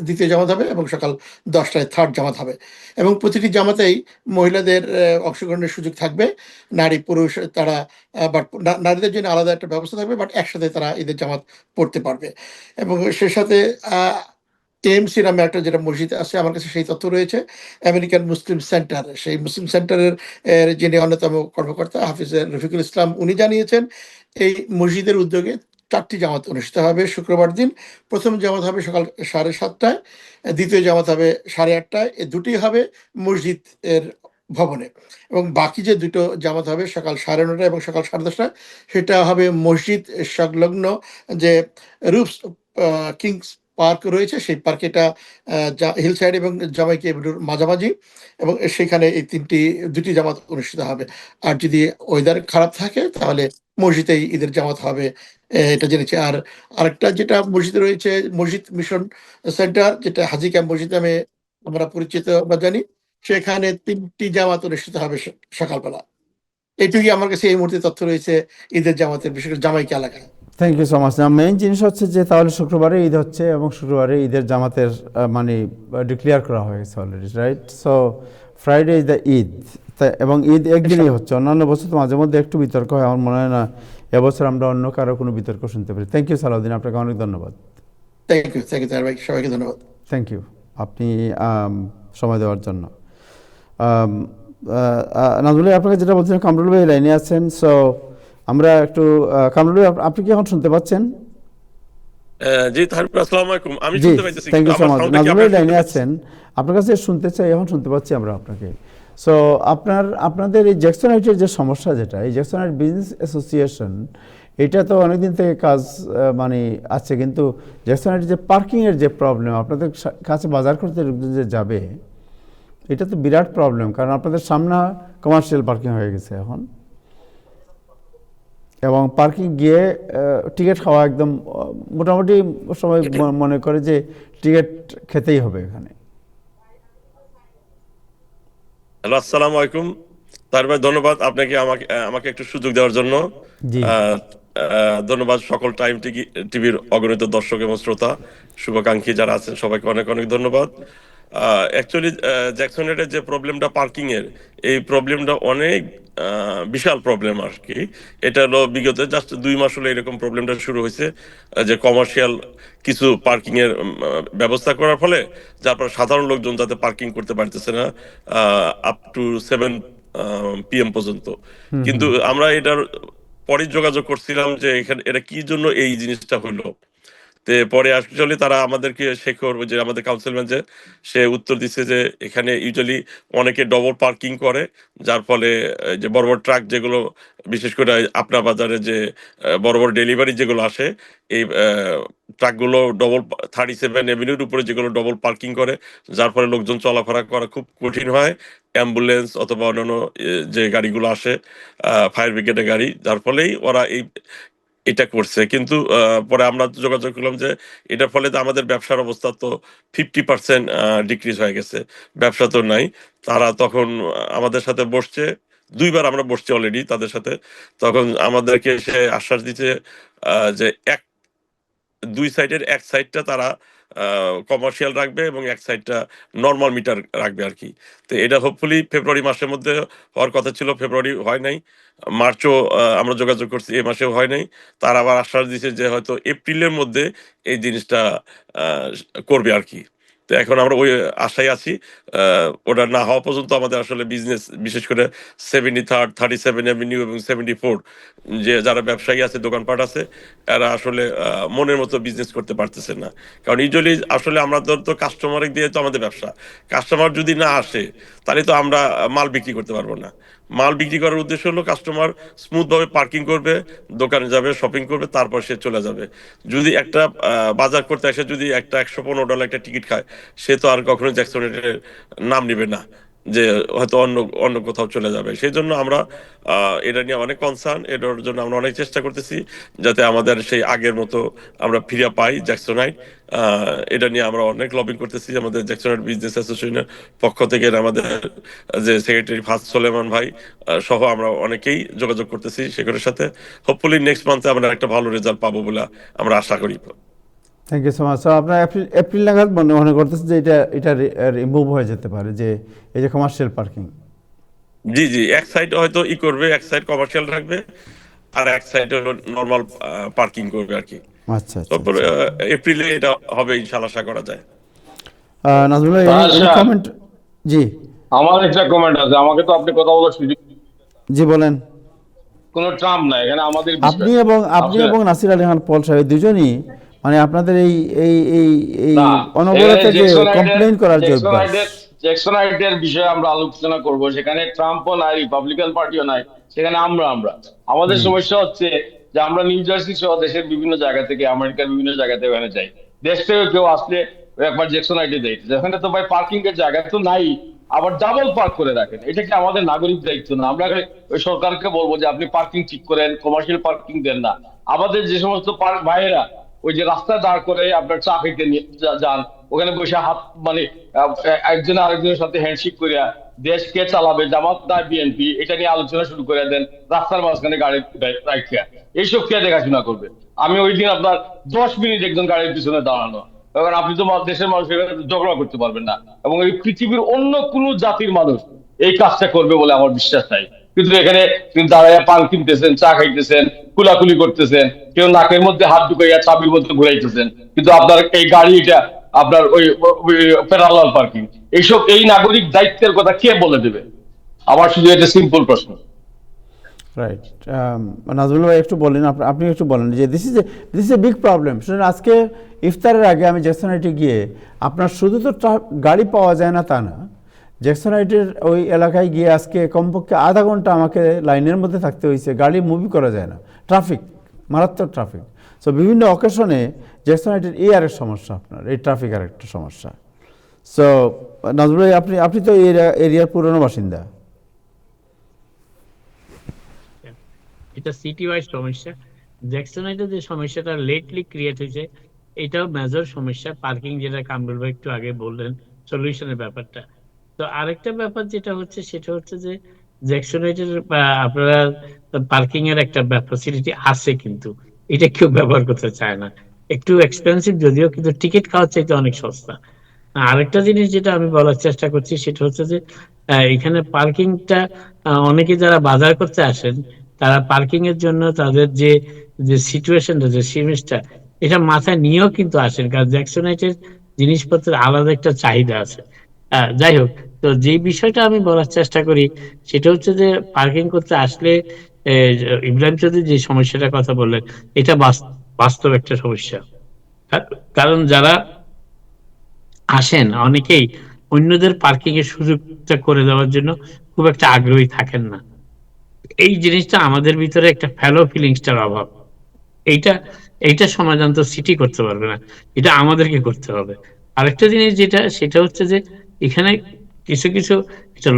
দ্বিতীয় জামাত হবে এবং সকাল 10টায় থার্ড জামাত হবে। এবং প্রতিটি জামাতেই মহিলাদের অংশগ্রহণের সুযোগ থাকবে। নারী পুরুষ তারা, বাট নারীদের জন্য আলাদা একটা ব্যবস্থা থাকবে, বাট একসাথে তারা ঈদের জামাত পড়তে পারবে। এবং সে সাথে টিএমসি নামে একটা যেটা মসজিদ আছে, আমার কাছে সেই তথ্য রয়েছে, আমেরিকান মুসলিম সেন্টার, সেই মুসলিম সেন্টারের যিনি অন্যতম কর্মকর্তা হাফিজ রফিকুল ইসলাম, উনি জানিয়েছেন এই মসজিদের উদ্যোগে 4টি জামাত অনুষ্ঠিত হবে শুক্রবার দিন। প্রথম জামাত হবে সকাল 7:30টায়, দ্বিতীয় জামাত হবে 8:30টায়। এই দুটি হবে মসজিদ এর ভবনে, এবং বাকি যে দুটো জামাত হবে সকাল 9:30 এবং সকাল 10:30টায়, সেটা হবে মসজিদ সংলগ্ন যে রুফস কিংস পার্ক রয়েছে, সেই পার্কে, এটা হিল সাইড এবং জামাইকা এভিনিউর মাঝামাঝি, এবং সেখানে এই দুটি জামাত অনুষ্ঠিত হবে। আর যদি ওয়েদার খারাপ থাকে তাহলে মসজিদেই ঈদের জামাত হবে, এটা জেনেছি। আর আরেকটা যেটা মসজিদ রয়েছে, মসজিদ মিশন সেন্টার, যেটা হাজি ক্যাম্প মসজিদ নামে আমরা পরিচিত বা জানি, সেখানে 3টি জামাত অনুষ্ঠিত হবে সকালবেলা। এইটুকুই আমার কাছে এই মুহূর্তে তথ্য রয়েছে ঈদের জামাতের, বিশেষ করে জামাইকা এলাকায়। Thank you so much. Main জিনিস হচ্ছে যে তাহলে শুক্রবারে ঈদ হচ্ছে এবং শুক্রবারে ঈদের জামাতের মানে ডিক্লেয়ার করা হয়ে গেছে already, right? So Friday is the Eid, এবং ঈদ একদিনই হচ্ছে। অন্যান্য বছর তো মাঝে মধ্যে একটু বিতর্ক হয়, আমার মনে হয় না এবছর আমরা অন্য কারো কোনো বিতর্ক শুনতে পারি। থ্যাংক ইউ সালাউদ্দিন, আপনাকে অনেক ধন্যবাদ। থ্যাংক ইউ তাহের ভাই, সবাইকে ধন্যবাদ। থ্যাংক ইউ আপনি সময় দেওয়ার জন্য। নাজমুল ভাই, আপনাকে যেটা বলছিলেন, কামরুল ভাই লাইনে আছেন। সো আমরা একটু, কামরুল ভাই আপনি কি এখন শুনতে পাচ্ছেন? জি তাহের ভাই, আসসালামু আলাইকুম। আমি জি, শুনতে পাইতেছি, থ্যাংক ইউ কিন্তু সো আমার মাচ। সাউন্ডটা কি নাজমুল ভাই আপনারা লাইনে শুনতে আছেন, আপনার কাছে শুনতে চাই, এখন শুনতে পাচ্ছি আমরা আপনাকে। সো আপনাদের এই জ্যাকসন হাইটের যে সমস্যা, যেটা এই জ্যাকসন হাইট বিজনেস অ্যাসোসিয়েশন এটা তো অনেকদিন থেকে কাজ মানে আছে, কিন্তু জ্যাকসন যে পার্কিংয়ের যে প্রবলেম, আপনাদের কাছে বাজার করতে লোকজন যে যাবে, এটা তো বিরাট প্রবলেম, কারণ আপনাদের সামনে কমার্শিয়াল পার্কিং হয়ে গেছে এখন, এবং পার্কিং গিয়ে টিকিট খাওয়া একদম মোটামুটি সবাই মনে করে যে টিকিট খেতেই হবে এখানে। হ্যালো, আসসালামু আলাইকুম। তার ভাই ধন্যবাদ আপনাকে আমাকে একটু সুযোগ দেওয়ার জন্য। জি ধন্যবাদ সকল টাইম টিভির অগণিত দর্শক এবং শ্রোতা শুভাকাঙ্ক্ষী যারা আছেন, সবাইকে অনেক অনেক ধন্যবাদ। অ্যাকচুয়ালি জ্যাকসন হেডের যে প্রবলেমটা পার্কিং এর, এই প্রবলেমটা অনেক বিশাল প্রবলেম আর কি। এটা হলো বিগত জাস্ট 2 মাস হলো এরকম প্রবলেমটা শুরু হয়েছে, যে কমার্শিয়াল কিছু পার্কিং এর ব্যবস্থা করার ফলে যার ফলে সাধারণ লোকজন যাতে পার্কিং করতে পারতেছে না আপ টু 7 PM পর্যন্ত। কিন্তু আমরা এটার পরে যোগাযোগ করছিলাম যে এখানে এটা কি জন্য এই জিনিসটা হলো। পরে অ্যাকচুয়ালি তারা আমাদেরকে শেখর, যে আমাদের কাউন্সিলম্যান যে, সে উত্তর দিচ্ছে যে এখানে ইউজুয়ালি অনেকে ডবল পার্কিং করে, যার ফলে যে বড় বড় ট্রাক যেগুলো, বিশেষ করে আপনার বাজারে যে বড় বড় ডেলিভারি যেগুলো আসে, এই ট্রাকগুলো ডবল 37 এভিনিউর উপরে যেগুলো ডবল পার্কিং করে, যার ফলে লোকজন চলাফেরা করা খুব কঠিন হয়। অ্যাম্বুলেন্স অথবা অন্যান্য যে গাড়িগুলো আসে, ফায়ার ব্রিগেডের গাড়ি, যার ফলেই ওরা এটা করছে। কিন্তু পরে আমরা যোগাযোগ করলাম যে এটার ফলে তো আমাদের ব্যবসার অবস্থা তো 50% ডিক্রিজ হয়ে গেছে, ব্যবসা তো নাই। তারা তখন আমাদের সাথে বসছে, 2 বার আমরা বসছি অলরেডি তাদের সাথে। তখন আমাদেরকে সে আশ্বাস দিচ্ছে যে 2 সাইডের এক সাইডটা তারা কমার্শিয়াল রাখবে এবং এক সাইডটা নর্মাল মিটার রাখবে আর কি। তো এটা হোপফুলি ফেব্রুয়ারি মাসের মধ্যে হওয়ার কথা ছিল, ফেব্রুয়ারি হয় নাই। মার্চও আমরা যোগাযোগ করছি, এ মাসেও হয় নাই। তারা আবার আশ্বাস দিয়েছে যে হয়তো এপ্রিলের মধ্যে এই জিনিসটা আহ, করবে আর কি। তো এখন আমরা ওই আশায় আছি। ওটা না হওয়া পর্যন্ত আমাদের আসলে বিজনেস, বিশেষ করে 73rd 37 এভিনিউ এবং 74, যে যারা ব্যবসায়ী আছে, দোকানপাট আছে, এরা আসলে মনের মতো বিজনেস করতে পারতেছে না। কারণ ইউজুয়ালি আসলে আমরা তো কাস্টমার দিয়ে তো আমাদের ব্যবসা, কাস্টমার যদি না আসে তাহলে তো আমরা মাল বিক্রি করতে পারবো না। মাল বিক্রি করার উদ্দেশ্য হলো কাস্টমার স্মুথ ভাবে পার্কিং করবে, দোকানে যাবে, শপিং করবে, তারপর সে চলে যাবে। যদি একটা বাজার করতে এসে যদি একটা $115 একটা টিকিট খায়, সে তো আর কখনো জ্যাকসন হেডের নাম নিবে না, যে হয়তো অন্য অন্য কোথাও চলে যাবে। সেই জন্য আমরা এটা নিয়ে অনেক কনসার্ন, এটার জন্য আমরা অনেক চেষ্টা করতেছি যাতে আমাদের সেই আগের মতো আমরা ফিরে পাই জ্যাকসনাইট। এটা নিয়ে আমরা অনেক লবিং করতেছি আমাদের জ্যাকসনাইট বিজনেস অ্যাসোসিয়েশনের পক্ষ থেকে। আমাদের যে সেক্রেটারি ফাজ সোলেমান ভাই সহ আমরা অনেকেই যোগাযোগ করতেছি সেগুলোর সাথে। হোপফুলি নেক্সট মান্থে আমরা একটা ভালো রেজাল্ট পাবো বলে আমরা আশা করি। Thank you so much. আপনার এপ্রিল নাগাদ মনে করতেছে যে এটা রিমুভ হয়ে যেতে পারে, যে এই যে কমার্শিয়াল পার্কিং? জি জি, এক সাইড হয়তো করবে, এক সাইড কমার্শিয়াল রাখবে, আর এক সাইড হলো নর্মাল পার্কিং করবে আর কি। আচ্ছা আচ্ছা তারপরে আচ্ছা। এপ্রিলে এটা হবে ইনশাআল্লাহ, আশা করা যায়। নাজমুল ভাই, আচ্ছা, কমেন্ট? জি আমার একটা কমেন্ট আছে। আমাকে তো আপনি কথা বলার সুযোগ, জি বলেন। কোনো ট্রাম্প নাই এখানে আমাদের আপনি বিষয়। এবং নাসির আলী খান পল সাহেব দুজনই, মানে আপনাদের এই এই এই এই না, অনবরত যে জ্যাকসন কমপ্লেন করার যে অভ্যাস। আইডের বিষয়ে আমরা আলোচনা করব। সেখানে ট্রাম্পও নাই, রিপাবলিকান পার্টিও নাই, সেখানে আমরা আমাদের সমস্যা হচ্ছে যে আমরা নিউ জার্সি সহ দেশের বিভিন্ন জায়গা থেকে, আমেরিকার বিভিন্ন জায়গা থেকে ওখানে যাই। দেশ থেকে কেউ আসলে একবার জ্যাকসন আইডে দেয়, যেখানে তো ভাই পার্কিং এর জায়গা তো নাই, আবার ডাবল পার্ক করে রাখেন। এটা কি আমাদের নাগরিক দায়িত্ব না? আমরা ওই সরকারকে বলবো যে আপনি পার্কিং ঠিক করেন, কমার্শিয়াল পার্কিং দেন না। আমাদের যে সমস্ত ভাইয়েরা ওই যে রাস্তায় দাঁড় করে আপনার চা খেতে যান, ওখানে বসে হাত মানে একজন আরেকজনের সাথে হ্যান্ডশেক করিয়া দেশ কে চালাবে, জামাত না বিএনপি, এটা নিয়ে আলোচনা শুরু করে দেন রাস্তার মাঝখানে গাড়ি রাখিয়া। এইসব কে দেখাশোনা করবে? আমি ওই দিন আপনার 10 মিনিট একজন গাড়ির পিছনে দাঁড়ানো, কারণ আপনি তো দেশের মানুষের ঝগড়া করতে পারবেন না, এবং এই পৃথিবীর অন্য কোন জাতির মানুষ এই কাজটা করবে বলে আমার বিশ্বাস নাই। কিন্তু এখানে দাঁড়াইয়া পান কিনতেছেন, চা খাইতেছেন, কুলাকুলি করতেছেন, কেউ নাকের মধ্যে হাত ঢুকাইয়া চাবির মধ্যে ঘুরাইতেছেন, কিন্তু আপনার এই গাড়িটা আপনার ওই প্যারালাল পার্কিং। এইসব এই নাগরিক দায়িত্বের কথা কে বলে দেবে? আমার শুধু এটা সিম্পল প্রশ্ন। রাইট। নাজমুল ভাই একটু বলেন, আপনি একটু বলেন যে this is a big problem. শুনুন, আজকে ইফতারের আগে আমি জ্যাকসন হাইটে গিয়ে, আপনার শুধু তো গাড়ি পাওয়া যায় না তা না, জ্যাকসন হাইটের ওই এলাকায় গিয়ে আজকে কমপক্ষে আধা ঘন্টা আমাকে লাইনের মধ্যে থাকতে হয়েছে, গাড়ি মুভি করা যায় না, ট্রাফিক মারাত্মক ট্রাফিক। সো বিভিন্ন অকেশনে জ্যাকসন হাইটের এই আরেক সমস্যা, আপনার এই ট্রাফিক আর একটা সমস্যা। সো নাজমুল ভাই, আপনি তো এই এরিয়ার পুরনো বাসিন্দা। এটা সিটি ওয়াইজ সমস্যা। জ্যাকসন হাইটের যে সমস্যাটা লেটলি ক্রিয়েট হয়েছে, এটাও মেজর সমস্যা। পার্কিং, যেটা কামরুল ভাই একটু আগে বললেন, সলিউশনের ব্যাপারটা। তো আরেকটা ব্যাপার যেটা হচ্ছে, সেটা হচ্ছে যে জ্যাকসন হাইটের আপনারা পার্কিং এর একটা ফ্যাসিলিটি আছে, কিন্তু এটা কেউ ব্যবহার করতে চায় না। একটু এক্সপেন্সিভ যদিও, কিন্তু টিকিট খাওয়ার চাইতে অনেক সস্তা। আরেকটা জিনিস যেটা আমি বলার চেষ্টা করছি, সেটা হচ্ছে যে এখানে পার্কিংটা, অনেকে যারা বাজার করতে আসেন, তারা পার্কিং এর জন্য তাদের যে যে সিচুয়েশনটা, যে সিমেজটা, এটা মাথায় নিয়েও কিন্তু আসেন, কারণ জ্যাকসন হাইটের জিনিসপত্রের আলাদা একটা চাহিদা আছে। যাই হোক, তো যে বিষয়টা আমি বলার চেষ্টা করি, সেটা হচ্ছে যে পার্কিং করতে আসলে ইব্রাহিম চৌধুরী যে সমস্যাটার কথা বললেন, এটা বাস্তব একটা সমস্যা। কারণ যারা আসেন, অনেকেই অন্যদের পার্কিং এর সুযোগটা করে দেওয়ার জন্য খুব একটা আগ্রহী থাকেন না। এই জিনিসটা আমাদের ভিতরে একটা ফেলো ফিলিংসটার অভাব। এইটা এইটা সমাধান তো সিটি করতে পারবে না, এটা আমাদেরকে করতে হবে। আরেকটা জিনিস যেটা, সেটা হচ্ছে যে এখানে কিছু কিছু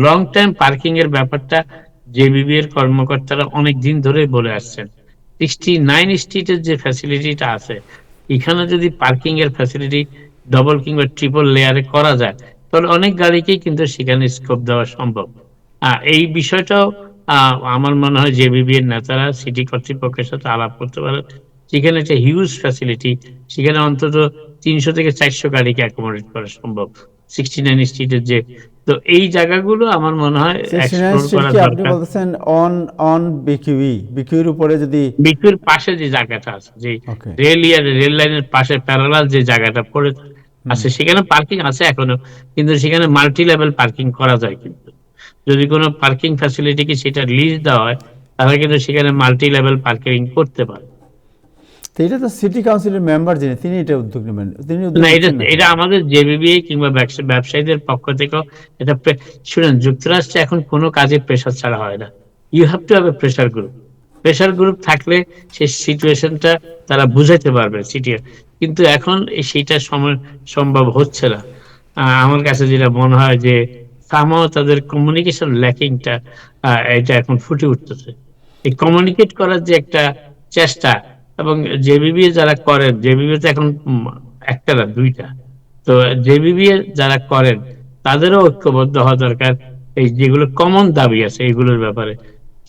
লং টাইম পার্কিং এর ব্যাপারটা জেবিবি এর কর্মকর্তারা অনেক দিন ধরে বলে আসছেন। 69 স্ট্রিটের যে ফ্যাসিলিটিটা আছে, এখানে যদি পার্কিং এর ফ্যাসিলিটি ডবল কিংবা ট্রিপল লেয়ারে করা যায়, তাহলে অনেক গাড়িকেই কিন্তু সেখানে স্কোপ দেওয়া সম্ভব। এই বিষয়টাও আমার মনে হয় জেবিবি এর নেতারা সিটি কর্তৃপক্ষের সাথে আলাপ করতে পারেন। সেখানে একটা হিউজ ফ্যাসিলিটি, সেখানে অন্তত 300 থেকে 400 গাড়িকে অ্যাকোমোডেট করা সম্ভব 69 স্ট্রিটের যে। তো এই জায়গাগুলো আমার মনে হয় এক্সপ্লোর করা আপনি দরকার। বলতেছেন অন বিকিউর উপরে যদি বিকুর পাশে যে জায়গাটা আছে, যে ওকে রেল লাইনের পাশে প্যারালাল যে জায়গাটা পড়ে আছে, সেখানে পার্কিং আছে এখনো, কিন্তু সেখানে মাল্টি লেভেল পার্কিং করা যায়। কিন্তু যদি কোনো পার্কিং ফ্যাসিলিটি কি সেটা লিজ দেওয়া হয়, তাহলে কিন্তু সেখানে মাল্টি লেভেল পার্কিং করতে পারে। তো এটা তো সিটি কাউন্সিলের মেম্বার যিনি, তিনি এটা উদ্যোগ নেবেন, তিনি না, এটা আমাদের জেবিবি কিংবা ব্যবসায়ীদের পক্ষ থেকেও এটা শুনেন, যুক্তরাষ্ট্রে এখন কোনো কাজে প্রেশার ছাড়া হয় না। You have to have a pressure group থাকলে সেই সিচুয়েশনটা তারা বুঝাইতে পারবে সিটি। কিন্তু এখন সেইটা সম্ভব হচ্ছে না। আমার কাছে যেটা মনে হয় যে সামহাও তাদের কমিউনিকেশন ল্যাকিংটা এটা এখন ফুটে উঠতেছে। এই কমিউনিকেট করার যে একটা চেষ্টা, এবং জেবিবি যারা করেন, জেবিবি তো এখন একটা না, দুইটা। তো জেবিবি যারা করেন তাদেরও ঐক্যবদ্ধ হওয়া দরকার, এই যেগুলো কমন দাবি আছে এগুলোর ব্যাপারে।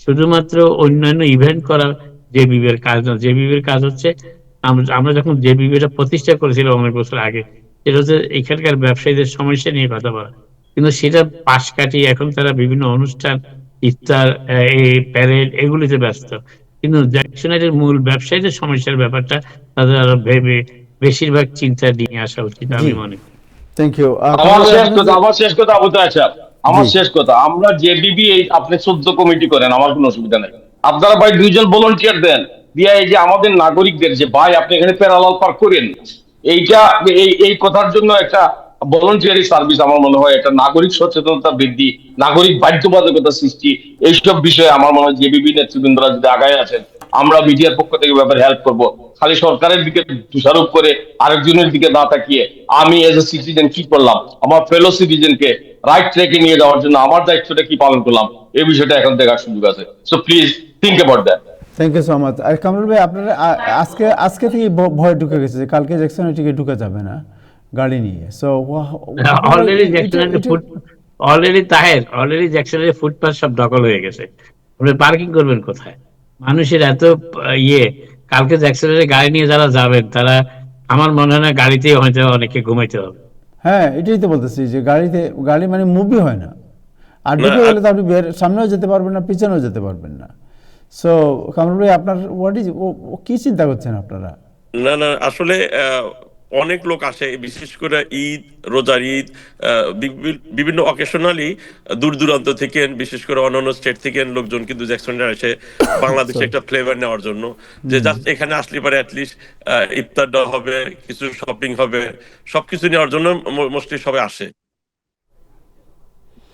শুধুমাত্র অন্যান্য ইভেন্ট করা জেবিবি এর কাজ না। জেবিবি এর কাজ হচ্ছে, আমরা যখন জেবিবি টা প্রতিষ্ঠা করেছিলাম অনেক বছর আগে, সেটা হচ্ছে এখানকার ব্যবসায়ীদের সমস্যা নিয়ে কথা বলা। কিন্তু সেটা পাশ কাটিয়ে এখন তারা বিভিন্ন অনুষ্ঠান, ইফতার, এই প্যারেড, এগুলিতে ব্যস্ত। কিন্তু জ্যাকসন হাইটের মূল ব্যবসায়ীদের সমস্যার ব্যাপারটা তাদের আরো ভেবে বেশিরভাগ চিন্তা নিয়ে আসা উচিত আমি মনে করি। Thank you. আমার শেষ কথা আবু তাহের, আমার শেষ কথা, আমরা জেবিবি আপনি 14 কমিটি করেন, আমার কোনো অসুবিধা নেই। আপনারা ভাই 2 জন ভলান্টিয়ার দেন, দিয়া এই যে আমাদের নাগরিকদের যে ভাই আপনি এখানে প্যারালাল পার্ক করেন, এইটা এই কথার জন্য একটা ভলান্টিয়ারি সার্ভিস, আমার মনে হয় একটা নাগরিক সচেতনতা বৃদ্ধি, নাগরিক বাধ্যবাধকতা সৃষ্টি, এইসব বিষয়ে আমার মনে হয় জেবিবি নেতৃবৃন্দরা যদি আগায় আছেন, আমরা মিডিয়ার পক্ষ থেকে ব্যাপারে হেল্প করব। খালি সরকারের দিকে দোষারোপ করে আরেকজনের দিকে না তাকিয়ে আমি এজ এ সিটিজেন কি করলাম, আমার ফেলো সিটিজেনকে রাইট ট্র্যাকে নিয়ে যাওয়ার জন্য আমার দায়িত্বটা কি পালন করলাম, এই বিষয়টা এখন দেখার সুযোগ আছে। So please think about that. Thank you so much. আর কামরুল ভাই, আপনারা আজকে থেকে ভয় ঢুকে গেছে যে কালকে জ্যাকসন হাইটে ঢুকে যাবে না গাড়ি নিয়ে। সো অলরেডি জ্যাকসনের ফুটপাথ সব দখল হয়ে গেছে, আপনি পার্কিং করবেন কোথায়? মানুষের এত কালকে জ্যাকসনের গাড়ি নিয়ে যারা যাবেন, তারা আমার মনে হয় না গাড়িতেই হয়তো অনেকে ঘুমাইতে হবে। হ্যাঁ, এটাই তো বলতেছি যে গাড়ি মানে মুভি হয় না, আর ঢুকে গেলে তো আপনি সামনেও যেতে পারবেন না, পিছনেও যেতে পারবেন না। সো কামরুল ভাই, আপনার কি চিন্তা করছেন আপনারা? না, আসলে অনেক লোক আসে, বিশেষ করে ঈদ, রোজার ঈদ, বিভিন্ন অকেশনালি দূর দূরান্ত থেকে, বিশেষ করে অন্যান্য স্টেট থেকে লোকজন কিন্তু জ্যাকসনে আসে বাংলাদেশে একটা ফ্লেভার নেওয়ার জন্য, যে জাস্ট এখানে আসলে পারে অ্যাটলিস্ট ইফতারটা হবে, কিছু শপিং হবে, সবকিছু নেওয়ার জন্য মোস্টলি সবাই আসে।